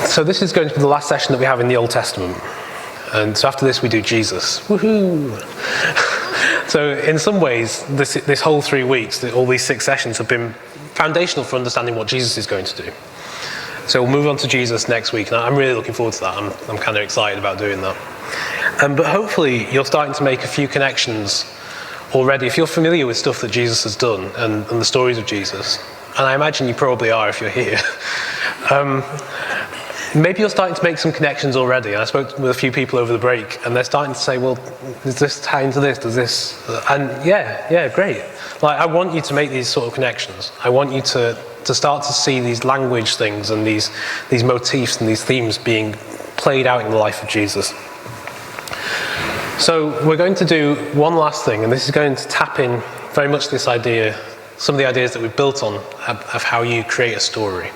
So this is going to be the last session that we have in the Old Testament. And so after this we do Jesus. Woohoo! So in some ways, this whole 3 weeks, all these 6 sessions have been foundational for understanding what Jesus is going to do. So we'll move on to Jesus next week, and I'm really looking forward to that. I'm kind of excited about doing that. But hopefully you're starting to make a few connections already, if you're familiar with stuff that Jesus has done and the stories of Jesus, and I imagine you probably are if you're here, maybe you're starting to make some connections already. And I spoke with a few people over the break, and they're starting to say, well, does this tie into this? Does this? And yeah, great. Like, I want you to make these sort of connections. I want you to start to see these language things and these motifs and these themes being played out in the life of Jesus. So we're going to do one last thing, and this is going to tap in very much this idea, some of the ideas that we've built on of how you create a story.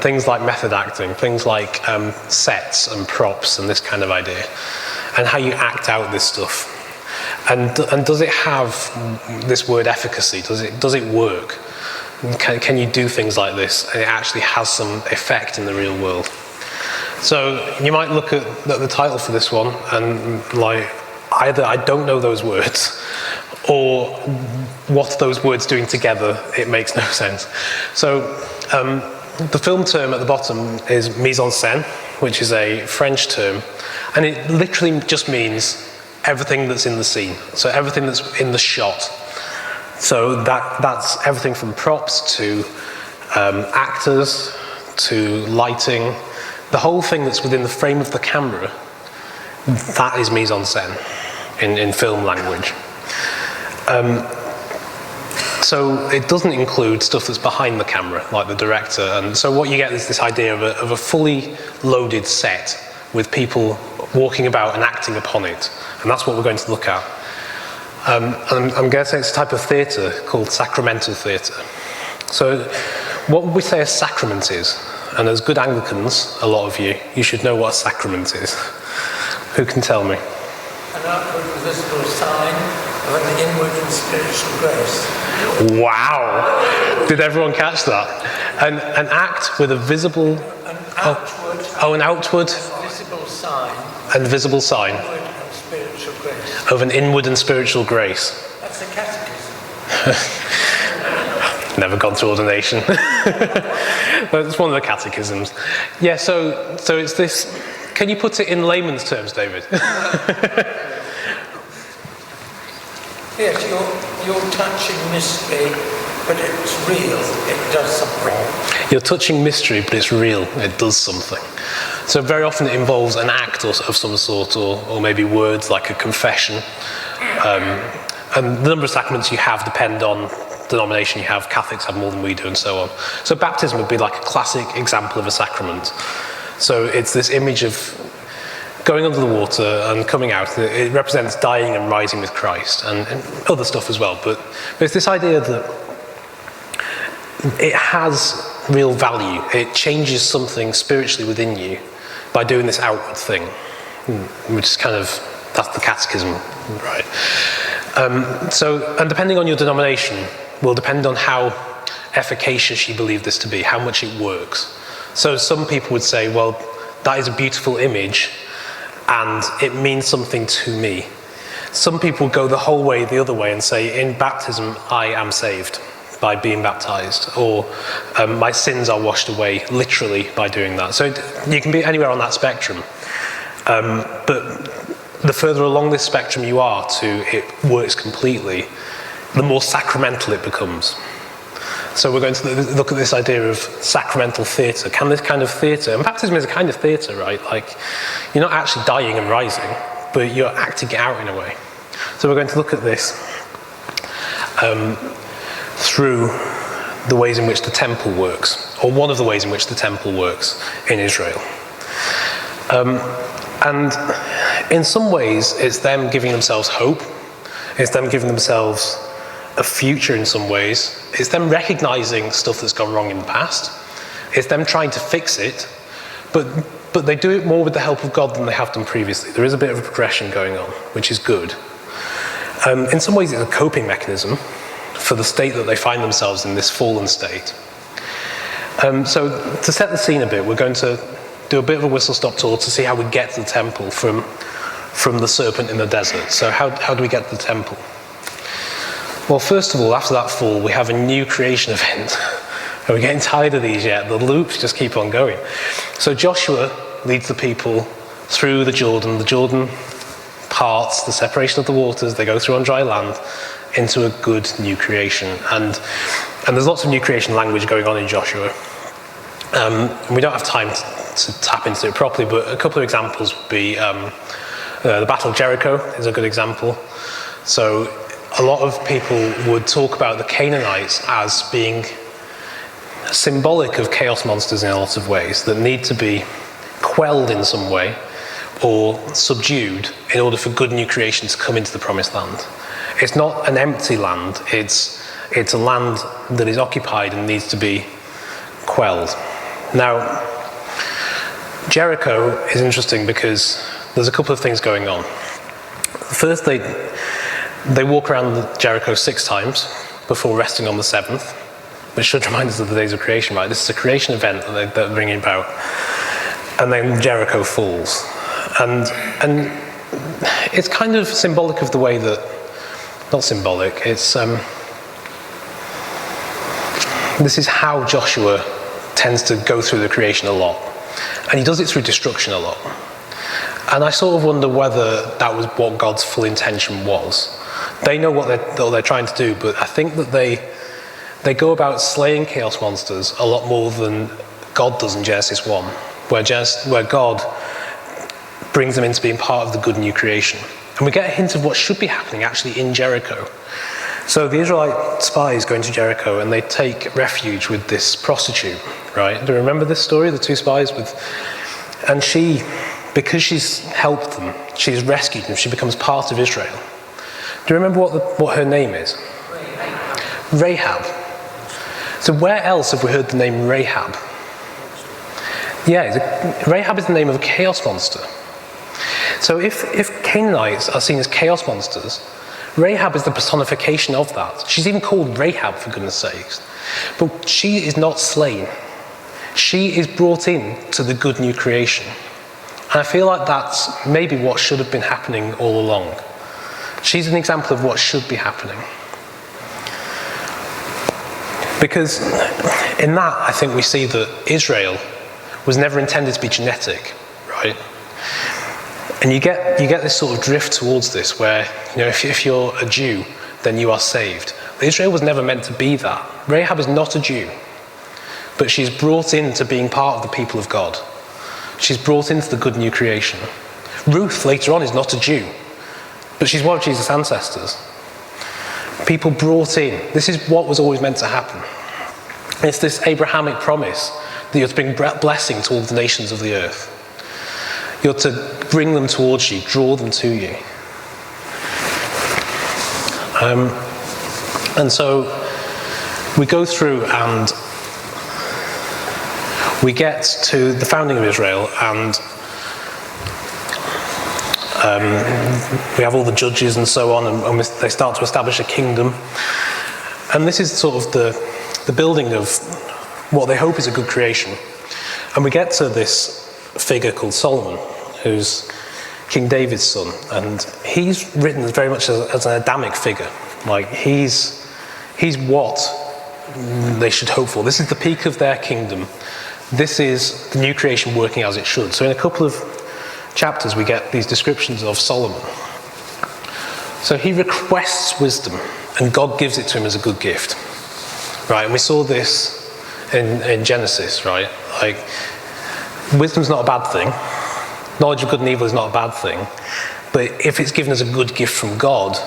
Things like method acting, things like sets and props and this kind of idea, and how you act out this stuff. And does it have this word efficacy? Does it work? Can you do things like this and it actually has some effect in the real world? So you might look at the title for this one and like, either I don't know those words, or what those words doing together, it makes no sense. So the film term at the bottom is mise en scène, which is a French term, and it literally just means everything that's in the scene, so everything that's in the shot. So that's everything from props to actors to lighting. The whole thing that's within the frame of the camera, that is mise en scène in film language. So it doesn't include stuff that's behind the camera, like the director. And so what you get is this idea of a fully loaded set with people walking about and acting upon it. And that's what we're going to look at. And I'm going to say it's a type of theatre called sacramental theatre. So what would we say a sacrament is? And as good Anglicans, a lot of you should know what a sacrament is. Who can tell me? An outward visible sign of an inward and spiritual grace. Wow! Did everyone catch that? An act with a visible... An outward visible sign. And visible sign. Inward and spiritual grace. Of an inward and spiritual grace. That's the catechism. Never gone to ordination. But it's one of the catechisms. Yeah, so it's this... Can you put it in layman's terms, David? Yes, you're touching mystery, but it's real. It does something. You're touching mystery, but it's real. It does something. So very often it involves an act of some sort, or maybe words like a confession. And the number of sacraments you have depend on denomination you have. Catholics have more than we do, and so on. So baptism would be like a classic example of a sacrament. So it's this image of going under the water and coming out. It represents dying and rising with Christ and other stuff as well. But it's this idea that it has real value. It changes something spiritually within you by doing this outward thing, which is that's the catechism, right? And depending on your denomination will depend on how efficacious you believe this to be, how much it works. So some people would say, well, that is a beautiful image and it means something to me. Some people go the whole way the other way and say, in baptism, I am saved by being baptized, or my sins are washed away literally by doing that. So you can be anywhere on that spectrum. But the further along this spectrum you are to it works completely, the more sacramental it becomes. So we're going to look at this idea of sacramental theatre. Can this kind of theatre, and baptism is a kind of theatre, right? Like, you're not actually dying and rising, but you're acting it out in a way. So we're going to look at this through the ways in which the temple works, or one of the ways in which the temple works in Israel. And in some ways, it's them giving themselves hope. It's them giving themselves a future in some ways. It's them recognizing stuff that's gone wrong in the past. It's them trying to fix it, but they do it more with the help of God than they have done previously. There is a bit of a progression going on, which is good. In some ways, it's a coping mechanism for the state that they find themselves in, this fallen state. So to set the scene a bit, we're going to do a bit of a whistle-stop tour to see how we get to the temple from the serpent in the desert. So how do we get to the temple? Well, first of all, after that fall, we have a new creation event. Are we getting tired of these yet? The loops just keep on going. So Joshua leads the people through the Jordan. The Jordan parts, the separation of the waters, they go through on dry land into a good new creation. And there's lots of new creation language going on in Joshua. We don't have time to tap into it properly, but a couple of examples would be the Battle of Jericho is a good example. So a lot of people would talk about the Canaanites as being symbolic of chaos monsters in a lot of ways that need to be quelled in some way or subdued in order for good new creation to come into the promised land. It's not an empty land, it's a land that is occupied and needs to be quelled. Now, Jericho is interesting because there's a couple of things going on. First, they walk around Jericho 6 times before resting on the 7th, which should remind us of the days of creation, right? This is a creation event that they're bringing about. And then Jericho falls. And it's kind of symbolic of the way that, not symbolic, it's, this is how Joshua tends to go through the creation a lot. And he does it through destruction a lot. And I sort of wonder whether that was what God's full intention was. They know what they're trying to do, but I think that they go about slaying chaos monsters a lot more than God does in Genesis 1, where God brings them into being part of the good new creation. And we get a hint of what should be happening actually in Jericho. So the Israelite spies go into Jericho and they take refuge with this prostitute, right? Do you remember this story, the 2 spies? And she, because she's helped them, she's rescued them, she becomes part of Israel. Do you remember what her name is? Rahab. So where else have we heard the name Rahab? Yeah, Rahab is the name of a chaos monster. So if Canaanites are seen as chaos monsters, Rahab is the personification of that. She's even called Rahab, for goodness sakes. But she is not slain. She is brought in to the good new creation. And I feel like that's maybe what should have been happening all along. She's an example of what should be happening. Because in that, I think we see that Israel was never intended to be genetic, right? And you get this sort of drift towards this where, if you're a Jew, then you are saved. But Israel was never meant to be that. Rahab is not a Jew, but she's brought into being part of the people of God. She's brought into the good new creation. Ruth, later on, is not a Jew, but she's one of Jesus' ancestors. People brought in. This is what was always meant to happen. It's this Abrahamic promise that you're to bring blessing to all the nations of the earth. You're to bring them towards you, draw them to you. And so we go through and we get to the founding of Israel, and we have all the judges and so on, and they start to establish a kingdom. And this is sort of the building of what they hope is a good creation. And we get to this figure called Solomon, who's King David's son, and he's written as very much as an Adamic figure. Like he's what they should hope for. This is the peak of their kingdom. This is the new creation working as it should. So in a couple of chapters we get these descriptions of Solomon. So he requests wisdom, and God gives it to him as a good gift. Right, and we saw this in Genesis, right? Like, wisdom's not a bad thing. Knowledge of good and evil is not a bad thing. But if it's given as a good gift from God,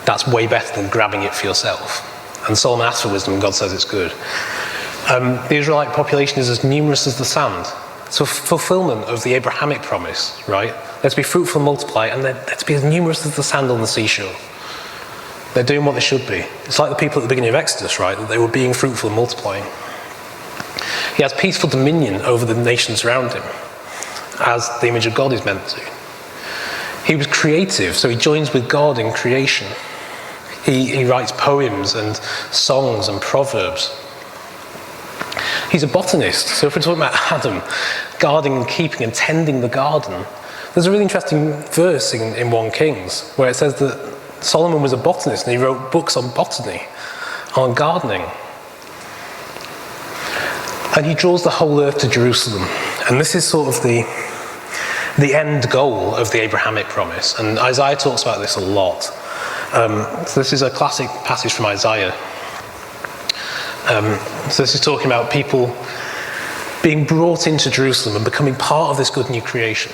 that's way better than grabbing it for yourself. And Solomon asks for wisdom, and God says it's good. The Israelite population is as numerous as the sand. So fulfillment of the Abrahamic promise, right? Let's be fruitful and multiply, and let's be as numerous as the sand on the seashore. They're doing what they should be. It's like the people at the beginning of Exodus, right? That they were being fruitful and multiplying. He has peaceful dominion over the nations around him, as the image of God is meant to. He was creative, so he joins with God in creation. He writes poems and songs and proverbs. He's a botanist, so if we're talking about Adam, guarding and keeping and tending the garden, there's a really interesting verse in 1 Kings where it says that Solomon was a botanist and he wrote books on botany, on gardening. And he draws the whole earth to Jerusalem. And this is sort of the end goal of the Abrahamic promise. And Isaiah talks about this a lot. So this is a classic passage from Isaiah. So this is talking about people being brought into Jerusalem and becoming part of this good new creation.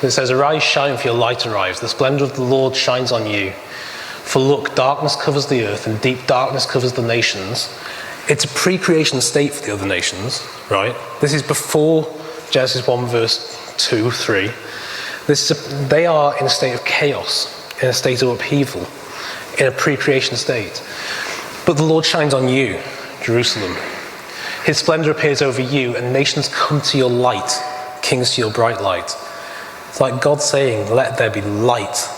It says, "Arise, shine, for your light arrives. The splendor of the Lord shines on you. For look, darkness covers the earth and deep darkness covers the nations." It's a pre-creation state for the other nations, right? This is before Genesis 1 verse 2, 3. They are in a state of chaos, in a state of upheaval, in a pre-creation state. But the Lord shines on you, Jerusalem. His splendor appears over you, and nations come to your light, kings to your bright light. It's like God saying, let there be light.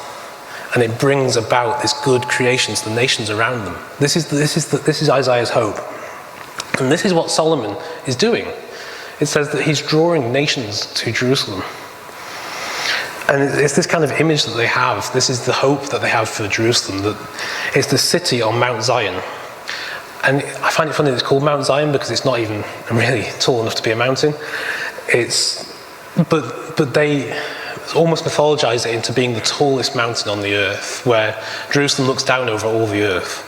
And it brings about this good creation to the nations around them. This is Isaiah's hope. And this is what Solomon is doing. It says that he's drawing nations to Jerusalem. And it's this kind of image that they have. This is the hope that they have for Jerusalem, that it's the city on Mount Zion. And I find it funny that it's called Mount Zion because it's not even really tall enough to be a mountain. But they almost mythologize it into being the tallest mountain on the earth, where Jerusalem looks down over all the earth.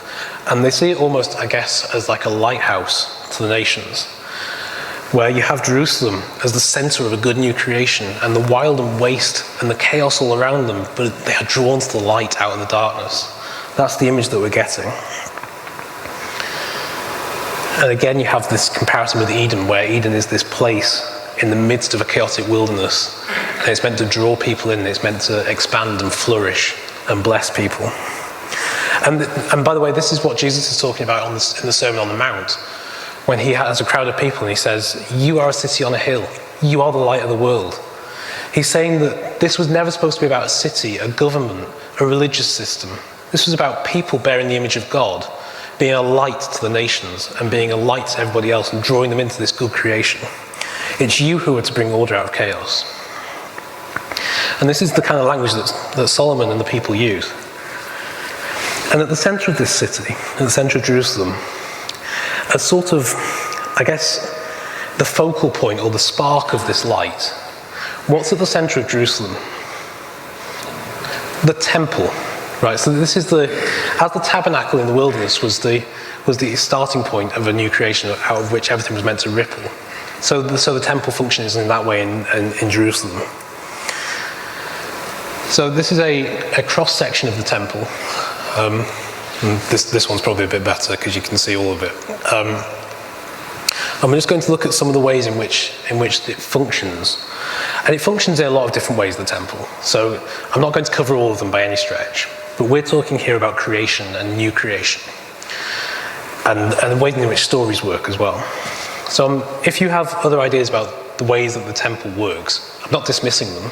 And they see it almost, I guess, as like a lighthouse to the nations, where you have Jerusalem as the center of a good new creation, and the wild and waste and the chaos all around them, but they are drawn to the light out of the darkness. That's the image that we're getting. And again, you have this comparison with Eden, where Eden is this place in the midst of a chaotic wilderness, and it's meant to draw people in, it's meant to expand and flourish and bless people. And by the way, this is what Jesus is talking about in the Sermon on the Mount, when he has a crowd of people and he says, you are a city on a hill, you are the light of the world. He's saying that this was never supposed to be about a city, a government, a religious system. This was about people bearing the image of God, being a light to the nations and being a light to everybody else and drawing them into this good creation. It's you who are to bring order out of chaos. And this is the kind of language that Solomon and the people use. And at the center of this city, at the center of Jerusalem, a sort of, I guess, the focal point or the spark of this light, what's at the center of Jerusalem? The temple, right? So this is as the tabernacle in the wilderness was the starting point of a new creation out of which everything was meant to ripple. So the temple functions in that way in Jerusalem. So this is a cross section of the temple. This one's probably a bit better because you can see all of it. And we're just going to look at some of the ways in which it functions. And it functions in a lot of different ways, the temple. So I'm not going to cover all of them by any stretch, but we're talking here about creation and new creation. And the way in which stories work as well. So if you have other ideas about the ways that the temple works, I'm not dismissing them,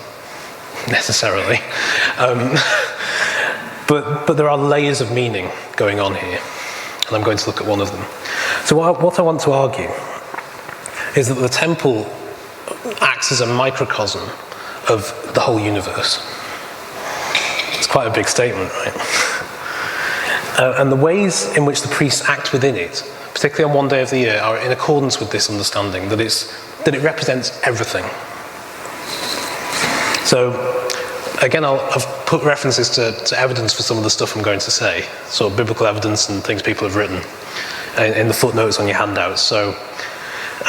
necessarily. But there are layers of meaning going on here, and I'm going to look at one of them. So what I want to argue is that the temple acts as a microcosm of the whole universe. It's quite a big statement, right? And the ways in which the priests act within it, particularly on one day of the year, are in accordance with this understanding that it represents everything. So, again, I've put references to evidence for some of the stuff I'm going to say, sort of biblical evidence and things people have written in the footnotes on your handouts. So,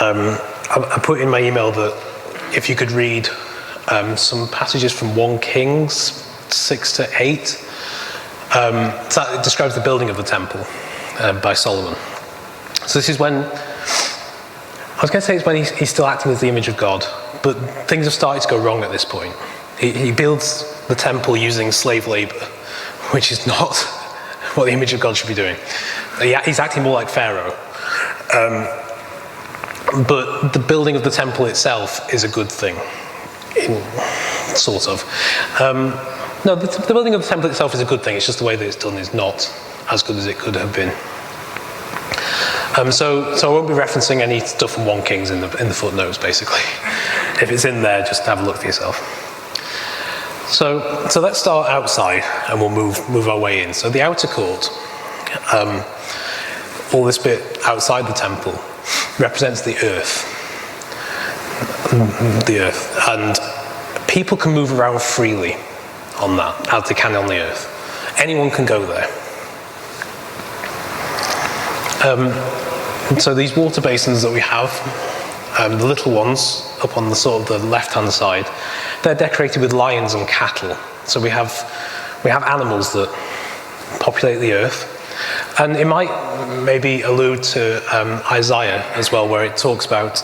I put in my email that if you could read some passages from 1 Kings 6 to 8, it describes the building of the temple by Solomon. So this is when, I was going to say it's when he's still acting as the image of God, but things have started to go wrong at this point. He builds the temple using slave labor, which is not what the image of God should be doing. He's acting more like Pharaoh. But the building of the temple itself is a good thing, sort of. No, the building of the temple itself is a good thing. It's just the way that it's done is not as good as it could have been. So I won't be referencing any stuff from 1 Kings in the footnotes, basically. If it's in there, just have a look for yourself. So let's start outside, and we'll move our way in. So the outer court, all this bit outside the temple, represents the earth. And people can move around freely on that, as they can on the earth. Anyone can go there. So these water basins that we have, the little ones up on the sort of the left-hand side, they're decorated with lions and cattle. So we have animals that populate the earth. And it might maybe allude to Isaiah as well, where it talks about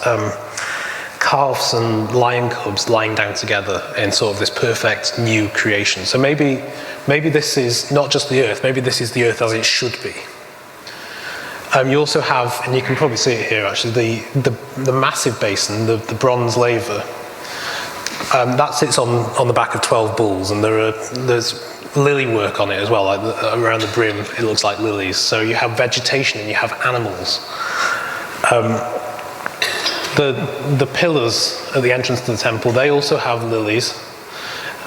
calves and lion cubs lying down together in sort of this perfect new creation. So maybe this is not just the earth, maybe this is the earth as it should be. You also have, and you can probably see it here actually, the massive basin, the bronze laver. That sits on the back of 12 bulls, and there's lily work on it as well, like around the brim it looks like lilies. So you have vegetation and you have animals. The pillars at the entrance to the temple, they also have lilies,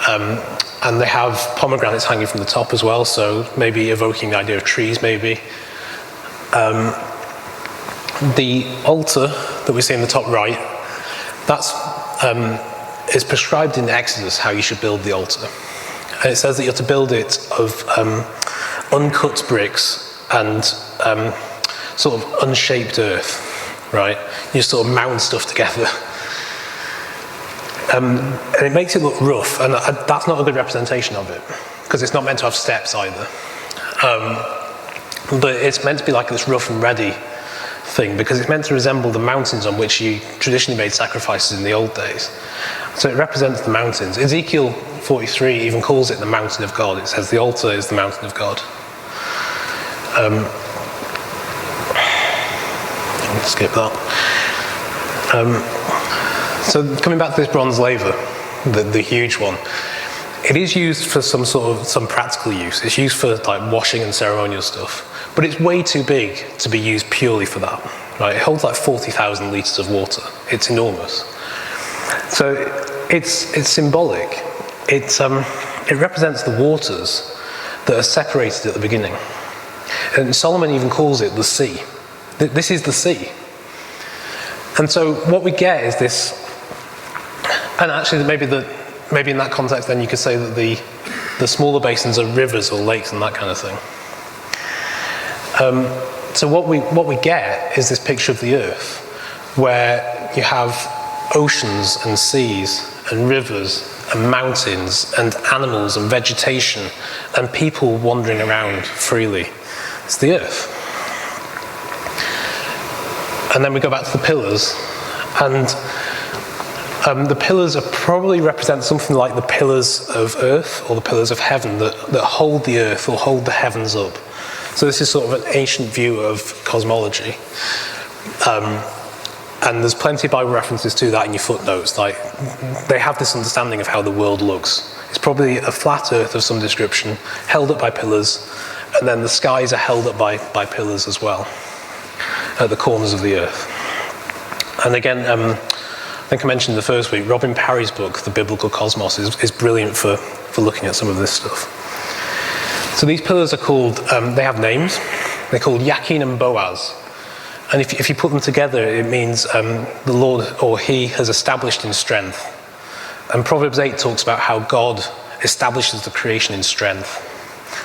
and they have pomegranates hanging from the top as well, so maybe evoking the idea of trees maybe. The altar that we see in the top right, that's is prescribed in Exodus how you should build the altar. And it says that you're to build it of uncut bricks and sort of unshaped earth, right? You sort of mound stuff together. And it makes it look rough, and that's not a good representation of it, because it's not meant to have steps either. But it's meant to be like this rough and ready thing, because it's meant to resemble the mountains on which you traditionally made sacrifices in the old days. So it represents the mountains. Ezekiel 43 even calls it the mountain of God. It says the altar is the mountain of God. I'll skip that. So coming back to this bronze laver, the huge one, it is used for some practical use. It's used for like washing and ceremonial stuff, but it's way too big to be used purely for that. Right? It holds like 40,000 litres of water. It's enormous. So it's symbolic. It represents the waters that are separated at the beginning. And Solomon even calls it the sea. This is the sea. And so what we get is this, and actually maybe in that context then you could say that the smaller basins are rivers or lakes and that kind of thing. So what we get is this picture of the earth, where you have oceans and seas and rivers and mountains and animals and vegetation and people wandering around freely. It's the earth. And then we go back to the pillars, and the pillars are probably represent something like the pillars of earth or the pillars of heaven that hold the earth or hold the heavens up. So this is sort of an ancient view of cosmology. And there's plenty of Bible references to that in your footnotes. Like, they have this understanding of how the world looks. It's probably a flat earth of some description, held up by pillars, and then the skies are held up by pillars as well, at the corners of the earth. And again, I think I mentioned in the first week, Robin Parry's book, The Biblical Cosmos, is brilliant for looking at some of this stuff. So these pillars are called, they have names. They're called Yakin and Boaz. And if you put them together, it means the Lord or He has established in strength. And Proverbs 8 talks about how God establishes the creation in strength.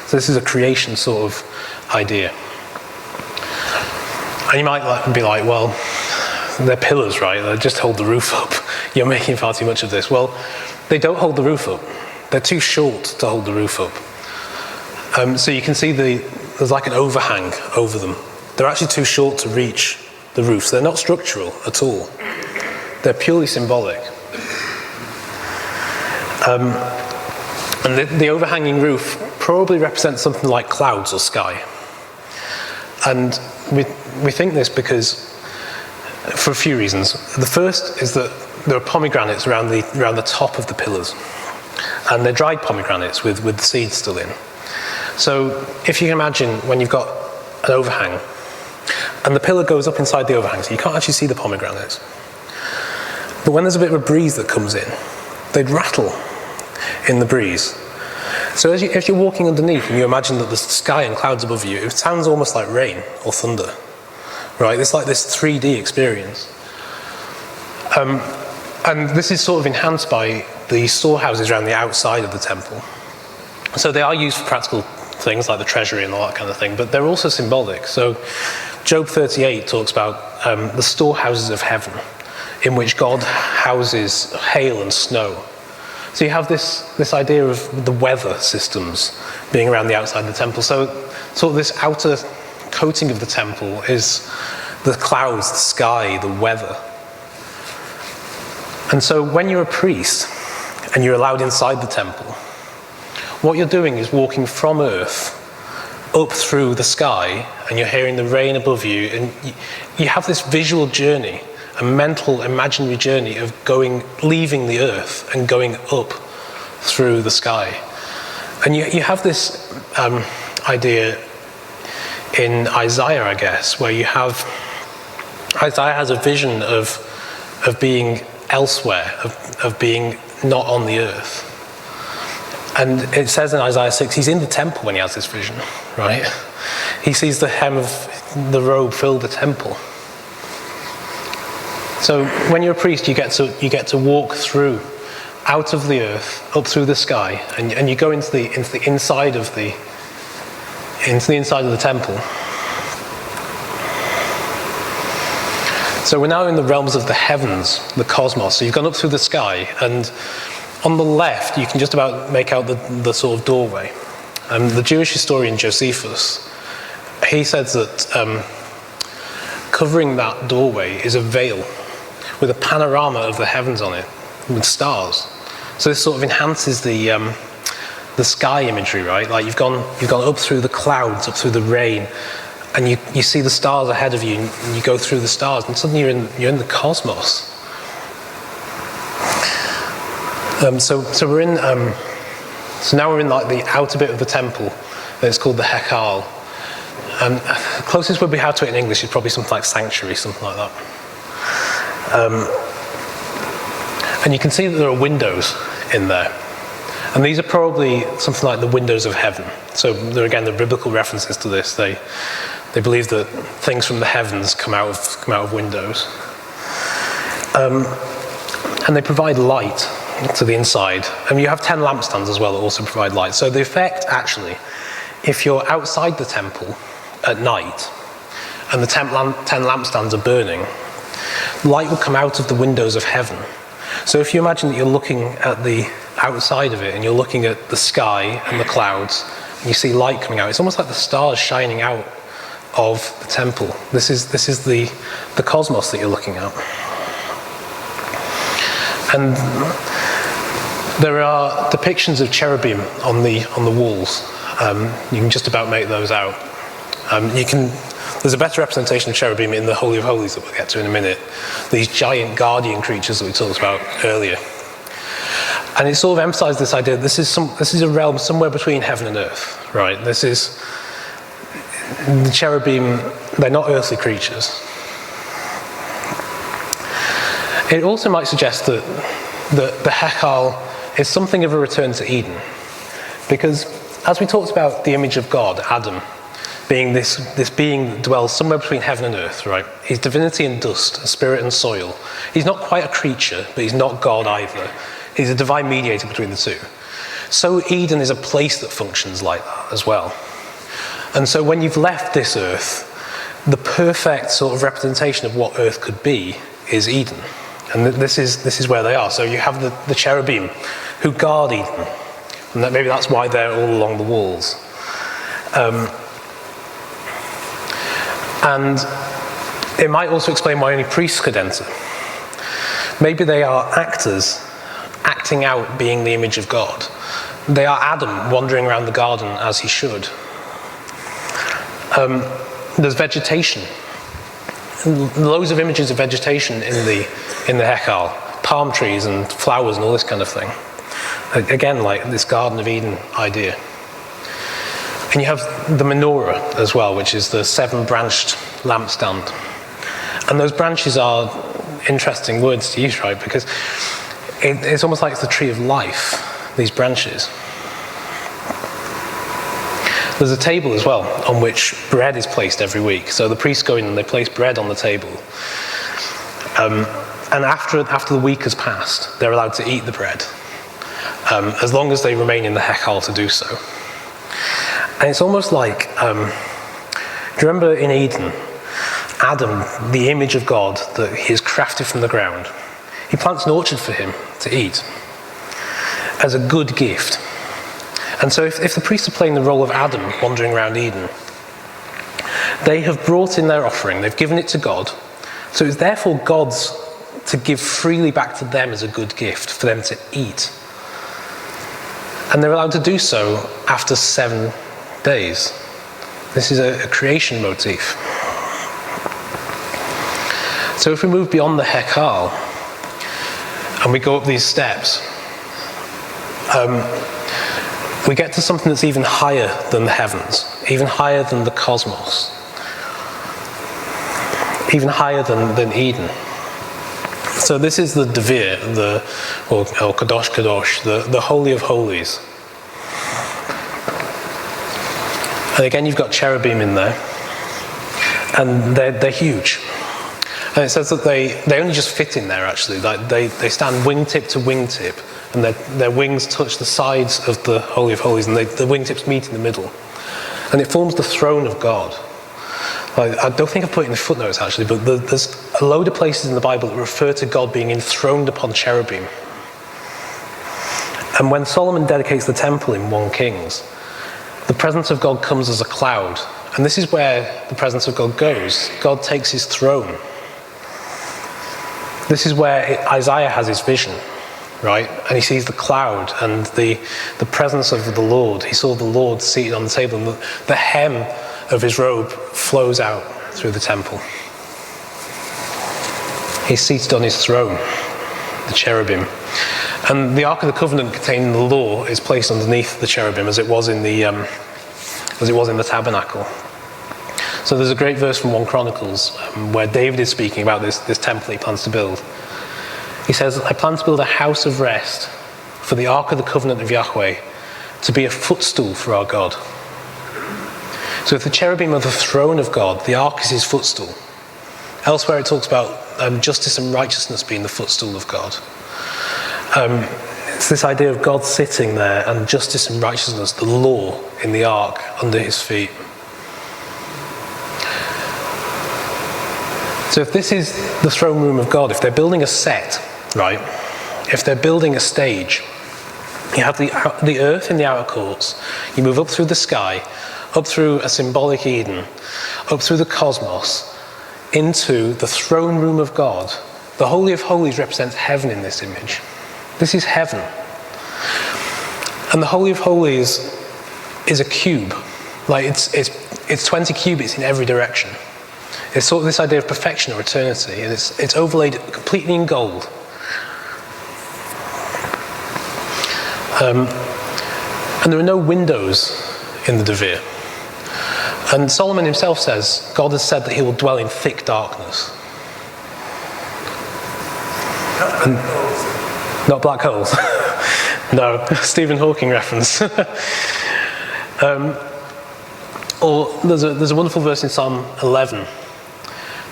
So this is a creation sort of idea. And you might be like, well, they're pillars, right? They just hold the roof up. You're making far too much of this. Well, they don't hold the roof up. They're too short to hold the roof up. So you can see there's like an overhang over them. They're actually too short to reach the roof. So they're not structural at all. They're purely symbolic. And the overhanging roof probably represents something like clouds or sky. And we think this because, for a few reasons. The first is that there are pomegranates around the top of the pillars. And they're dried pomegranates with the seeds still in. So if you can imagine when you've got an overhang, and the pillar goes up inside the overhang, so you can't actually see the pomegranates. But when there's a bit of a breeze that comes in, they'd rattle in the breeze. So if you're walking underneath and you imagine that the sky and clouds above you, it sounds almost like rain or thunder, right? It's like this 3D experience. And this is sort of enhanced by the storehouses around the outside of the temple. So they are used for practical things like the treasury and all that kind of thing, but they're also symbolic. So Job 38 talks about the storehouses of heaven in which God houses hail and snow. So you have this idea of the weather systems being around the outside of the temple. So sort of this outer coating of the temple is the clouds, the sky, the weather. And so when you're a priest and you're allowed inside the temple, what you're doing is walking from earth up through the sky, and you're hearing the rain above you, and you have this visual journey, a mental, imaginary journey of leaving the earth and going up through the sky. And you have this idea in Isaiah, I guess, where Isaiah has a vision of being elsewhere, of being not on the earth. And it says in Isaiah 6, he's in the temple when he has this vision, right? He sees the hem of the robe fill the temple. So when you're a priest, you get to walk through, out of the earth, up through the sky, and you go into the inside of the temple. So we're now in the realms of the heavens, the cosmos. So you've gone up through the sky, and on the left, you can just about make out the sort of doorway. The Jewish historian Josephus, he says that covering that doorway is a veil with a panorama of the heavens on it, with stars. So this sort of enhances the sky imagery, right? Like you've gone up through the clouds, up through the rain, and you see the stars ahead of you, and you go through the stars, and suddenly you're in the cosmos. So now we're in like the outer bit of the temple. It's called the Hekal. Closest would be how to it in English is probably something like sanctuary, something like that. And you can see that there are windows in there. And these are probably something like the windows of heaven. So there again, the biblical references to this. They believe that things from the heavens come out of windows. And they provide light to the inside. And you have 10 lampstands as well that also provide light. So the effect, actually, if you're outside the temple at night and the 10 lampstands are burning, light will come out of the windows of heaven. So if you imagine that you're looking at the outside of it and you're looking at the sky and the clouds, and you see light coming out, it's almost like the stars shining out of the temple. This is the cosmos that you're looking at. And there are depictions of cherubim on the walls. You can just about make those out. There's a better representation of cherubim in the Holy of Holies that we'll get to in a minute. These giant guardian creatures that we talked about earlier. And it sort of emphasized this idea that this is a realm somewhere between heaven and earth, right? The cherubim, they're not earthly creatures. It also might suggest that the Hekal is something of a return to Eden. Because as we talked about the image of God, Adam, being this being that dwells somewhere between heaven and earth, right? He's divinity and dust, spirit and soil. He's not quite a creature, but he's not God either. He's a divine mediator between the two. So Eden is a place that functions like that as well. And so when you've left this earth, the perfect sort of representation of what earth could be is Eden. And this is where they are. So you have the cherubim who guard Eden. And maybe that's why they're all along the walls. And it might also explain why only priests could enter. Maybe they are actors acting out being the image of God. They are Adam wandering around the garden as he should. There's vegetation. Loads of images of vegetation in the Hekal. Palm trees and flowers and all this kind of thing. Again, like this Garden of Eden idea. And you have the menorah as well, which is the 7-branched lampstand. And those branches are interesting words to use, right? Because it's almost like it's the tree of life, these branches. There's a table as well on which bread is placed every week. So the priests go in and they place bread on the table. And after the week has passed, they're allowed to eat the bread, as long as they remain in the Hekal to do so. And it's almost like, do you remember in Eden, Adam, the image of God that he has crafted from the ground, he plants an orchard for him to eat as a good gift. And so if the priests are playing the role of Adam wandering around Eden, they have brought in their offering, they've given it to God, so it's therefore God's to give freely back to them as a good gift for them to eat. And they're allowed to do so after 7 days. This is a creation motif. So if we move beyond the Hekal and we go up these steps, we get to something that's even higher than the heavens, even higher than the cosmos, even higher than Eden. So this is the Devir, or Kadosh Kadosh, the Holy of Holies. And again, you've got cherubim in there, and they're huge. And it says that they only just fit in there, actually. Like they stand wingtip to wingtip, and their wings touch the sides of the Holy of Holies, and the wingtips meet in the middle. And it forms the throne of God. Like, I don't think I've put it in the footnotes, actually, but there's a load of places in the Bible that refer to God being enthroned upon cherubim. And when Solomon dedicates the temple in 1 Kings, the presence of God comes as a cloud. And this is where the presence of God goes. God takes his throne. This is where Isaiah has his vision, right? And he sees the cloud and the presence of the Lord. He saw the Lord seated on the table, and the hem of his robe flows out through the temple. He's seated on his throne, the cherubim. And the Ark of the Covenant containing the law is placed underneath the cherubim, as it was in the tabernacle. So there's a great verse from 1 Chronicles where David is speaking about this temple he plans to build. He says, "I plan to build a house of rest for the Ark of the Covenant of Yahweh, to be a footstool for our God." So if the cherubim are the throne of God, the Ark is his footstool. Elsewhere it talks about justice and righteousness being the footstool of God. It's this idea of God sitting there and justice and righteousness, the law in the Ark, under his feet. So if this is the throne room of God, if they're building a set, right, if they're building a stage, you have the earth in the outer courts, you move up through the sky, up through a symbolic Eden, up through the cosmos, into the throne room of God. The Holy of Holies represents heaven in this image. This is heaven. And the Holy of Holies is a cube. Like it's 20 cubits in every direction. It's sort of this idea of perfection or eternity, and it's overlaid completely in gold. And there are no windows in the Devir. And Solomon himself says, God has said that he will dwell in thick darkness. Not black holes. No, Stephen Hawking reference. Or there's a wonderful verse in Psalm 11. It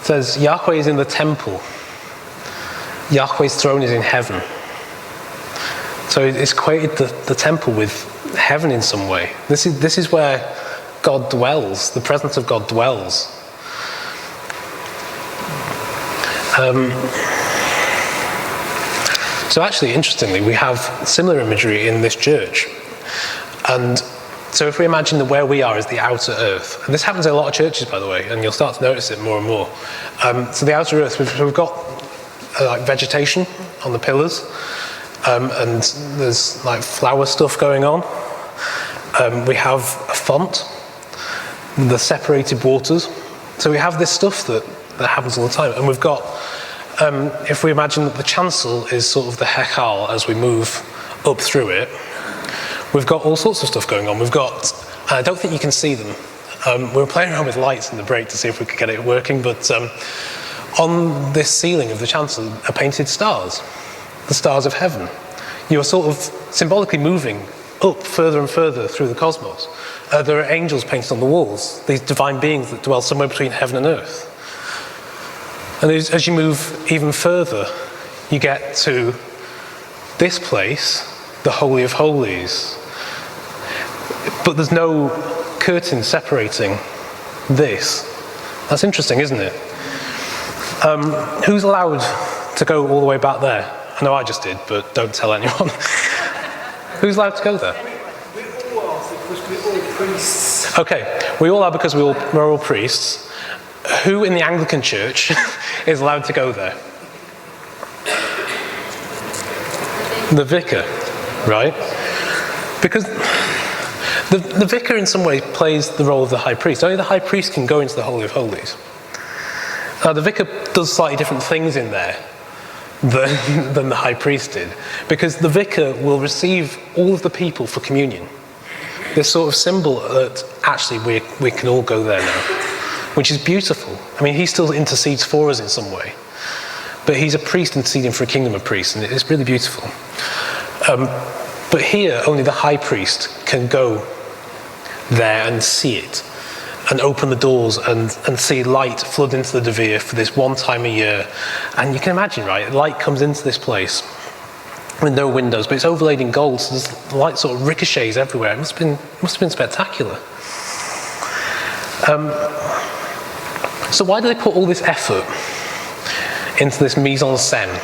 says, Yahweh is in the temple. Yahweh's throne is in heaven. So it's equated the temple with heaven in some way. This is where God dwells. The presence of God dwells. So actually, interestingly, we have similar imagery in this church. And so if we imagine where we are as the outer earth, and this happens in a lot of churches, by the way, and you'll start to notice it more and more. So the outer earth, we've got like vegetation on the pillars, and there's like flower stuff going on. We have a font, the separated waters. So we have this stuff that happens all the time. And we've got, if we imagine that the chancel is sort of the hekal as we move up through it, we've got all sorts of stuff going on. We've got, I don't think you can see them. We were playing around with lights in the break to see if we could get it working, but on this ceiling of the chancel are painted stars, the stars of heaven. You're sort of symbolically moving up further and further through the cosmos. There are angels painted on the walls, these divine beings that dwell somewhere between heaven and earth. And as you move even further, you get to this place, the Holy of Holies. But there's no curtain separating this. That's interesting, isn't it? Who's allowed to go all the way back there? I know I just did, but don't tell anyone. Who's allowed to go there? We all are, because we're all priests. Okay, we all are because we're all priests. Who in the Anglican Church is allowed to go there? The vicar, right? Because the vicar in some ways plays the role of the high priest. Only the high priest can go into the Holy of Holies. Now the vicar does slightly different things in there than the high priest did, because the vicar will receive all of the people for communion. This sort of symbol that actually we can all go there now, which is beautiful. I mean, he still intercedes for us in some way, but he's a priest interceding for a kingdom of priests, and it's really beautiful. But here, only the high priest can go there and see it, and open the doors and see light flood into the Devir for this one time a year. And you can imagine, right, light comes into this place with no windows, but it's overlaid in gold, so the light sort of ricochets everywhere. It must have been spectacular. So why do they put all this effort into this mise en scène,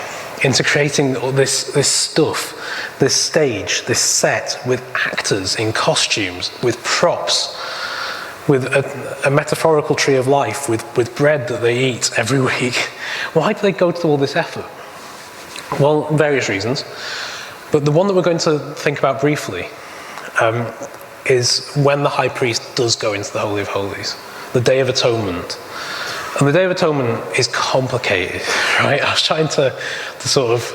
into creating all this stuff, this stage, this set with actors in costumes, with props, with a metaphorical tree of life, with bread that they eat every week? Why do they go to all this effort? Well, various reasons. But the one that we're going to think about briefly is when the high priest does go into the Holy of Holies, the Day of Atonement. And the Day of Atonement is complicated, right? I was trying to sort of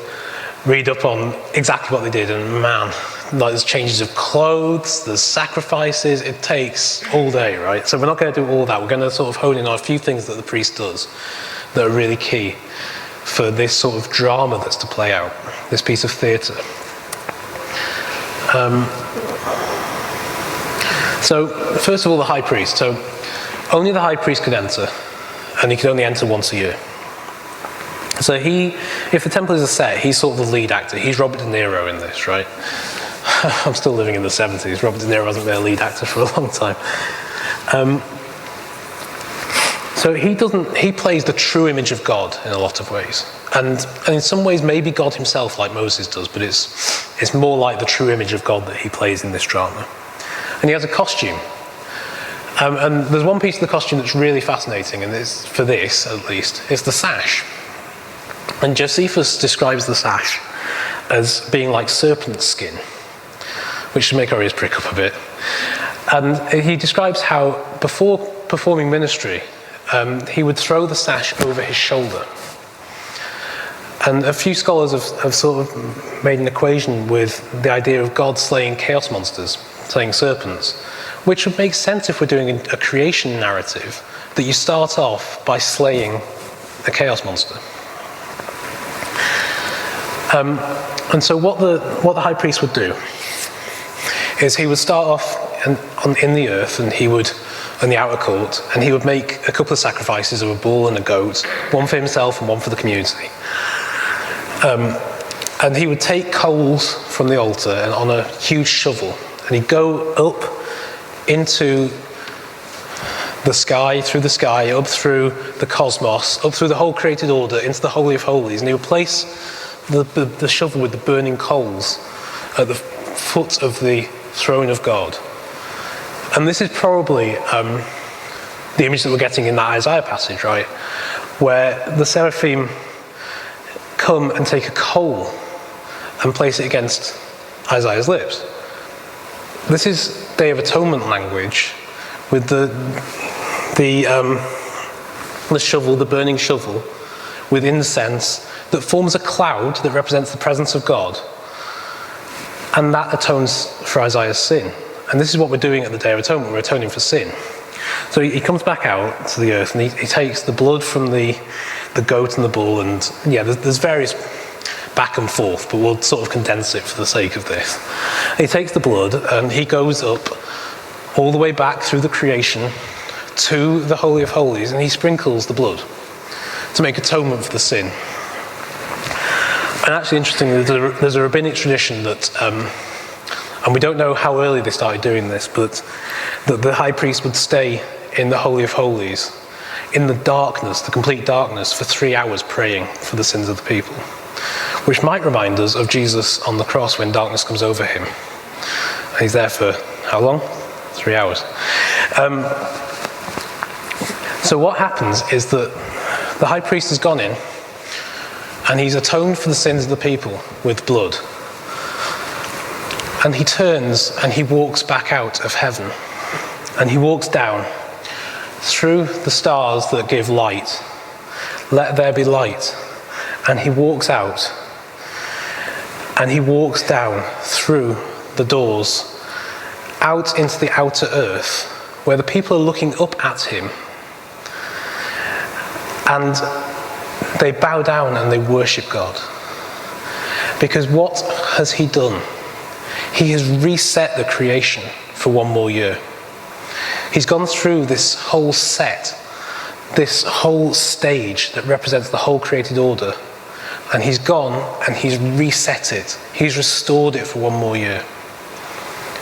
read up on exactly what they did, and man, like there's changes of clothes, there's sacrifices, it takes all day, right? So we're not going to do all that. We're going to sort of hone in on a few things that the priest does that are really key for this sort of drama that's to play out, this piece of theatre. So first of all, the high priest. So only the high priest could enter, and he could only enter once a year. So if the temple is a set, he's sort of the lead actor. He's Robert De Niro in this, right? I'm still living in the 70s. Robert De Niro hasn't been a lead actor for a long time. So he plays the true image of God in a lot of ways. And in some ways, maybe God himself, like Moses does, but it's more like the true image of God that he plays in this drama. And he has a costume. And there's one piece of the costume that's really fascinating, and it's, for this at least, it's the sash. And Josephus describes the sash as being like serpent skin, which should make our ears prick up a bit. And he describes how, before performing ministry, he would throw the sash over his shoulder. And a few scholars have sort of made an equation with the idea of God slaying chaos monsters, slaying serpents, which would make sense if we're doing a creation narrative, that you start off by slaying a chaos monster. And so what the high priest would do is he would start off in the earth, and he would, in the outer court, and he would make a couple of sacrifices of a bull and a goat, one for himself and one for the community. And he would take coals from the altar and on a huge shovel, and he'd go up into the sky, up through the cosmos, up through the whole created order, into the Holy of Holies, and he would place the shovel with the burning coals at the foot of the throne of God. And this is probably the image that we're getting in that Isaiah passage, right? Where the seraphim come and take a coal and place it against Isaiah's lips. This is Day of Atonement language with the shovel, the burning shovel, with incense that forms a cloud that represents the presence of God. And that atones for Isaiah's sin. And this is what we're doing at the Day of Atonement. We're atoning for sin. So he comes back out to the earth, and he takes the blood from the goat and the bull, and there's various back and forth, but we'll sort of condense it for the sake of this. He takes the blood and he goes up all the way back through the creation to the Holy of Holies, and he sprinkles the blood to make atonement for the sin. And actually, interestingly, there's a rabbinic tradition that, and we don't know how early they started doing this, but that the high priest would stay in the Holy of Holies, in the darkness, the complete darkness, for 3 hours praying for the sins of the people. Which might remind us of Jesus on the cross when darkness comes over him. And he's there for how long? 3 hours. So what happens is that the high priest has gone in, and he's atoned for the sins of the people with blood. And he turns and he walks back out of heaven. And he walks down through the stars that give light. Let there be light. And he walks out. And he walks down through the doors, out into the outer earth, where the people are looking up at him. And they bow down and they worship God. Because what has he done? He has reset the creation for 1 more year. He's gone through this whole set, this whole stage that represents the whole created order. And he's gone and he's reset it. He's restored it for 1 more year.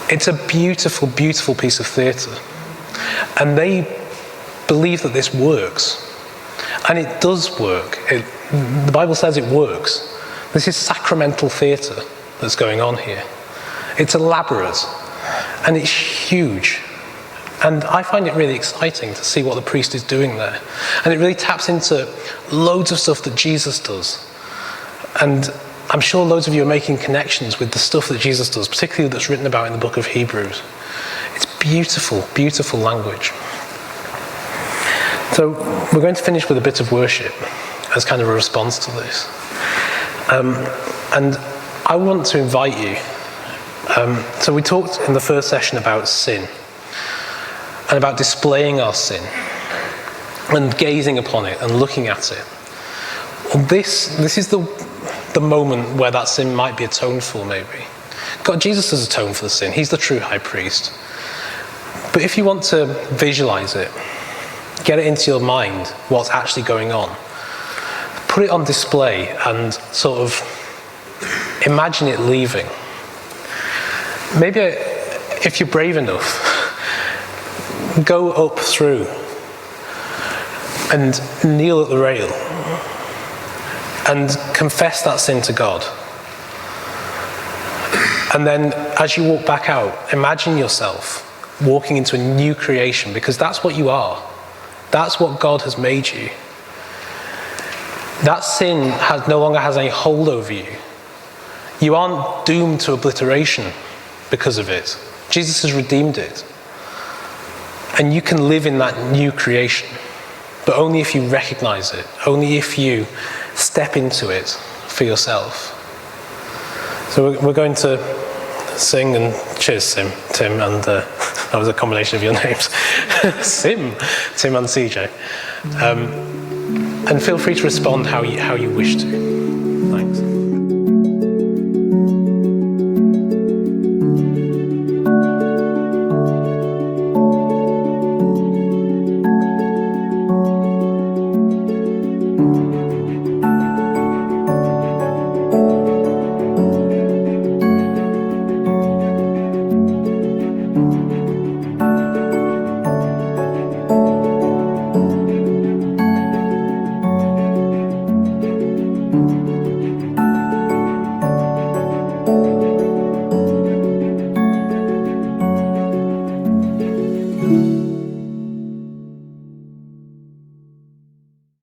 It's a beautiful, beautiful piece of theatre. And they believe that this works. And it does work. The Bible says it works. This is sacramental theatre that's going on here. It's elaborate, and it's huge. And I find it really exciting to see what the priest is doing there. And it really taps into loads of stuff that Jesus does. And I'm sure loads of you are making connections with the stuff that Jesus does, particularly that's written about in the book of Hebrews. It's beautiful, beautiful language. So we're going to finish with a bit of worship as kind of a response to this. And I want to invite you. So we talked in the first session about sin and about displaying our sin and gazing upon it and looking at it. Well, this is the moment where that sin might be atoned for, maybe. God, Jesus has atoned for the sin. He's the true high priest. But if you want to visualize it, get it into your mind, what's actually going on, put it on display and sort of imagine it leaving. Maybe if you're brave enough, go up through and kneel at the rail and confess that sin to God. And then as you walk back out, imagine yourself walking into a new creation, because that's what you are. That's what God has made you. That sin no longer has any hold over you. You aren't doomed to obliteration because of it. Jesus has redeemed it. And you can live in that new creation, but only if you recognize it, only if you step into it for yourself. So we're going to sing, and cheers, Tim, and that was a combination of your names. Tim and CJ. And feel free to respond how you wish to.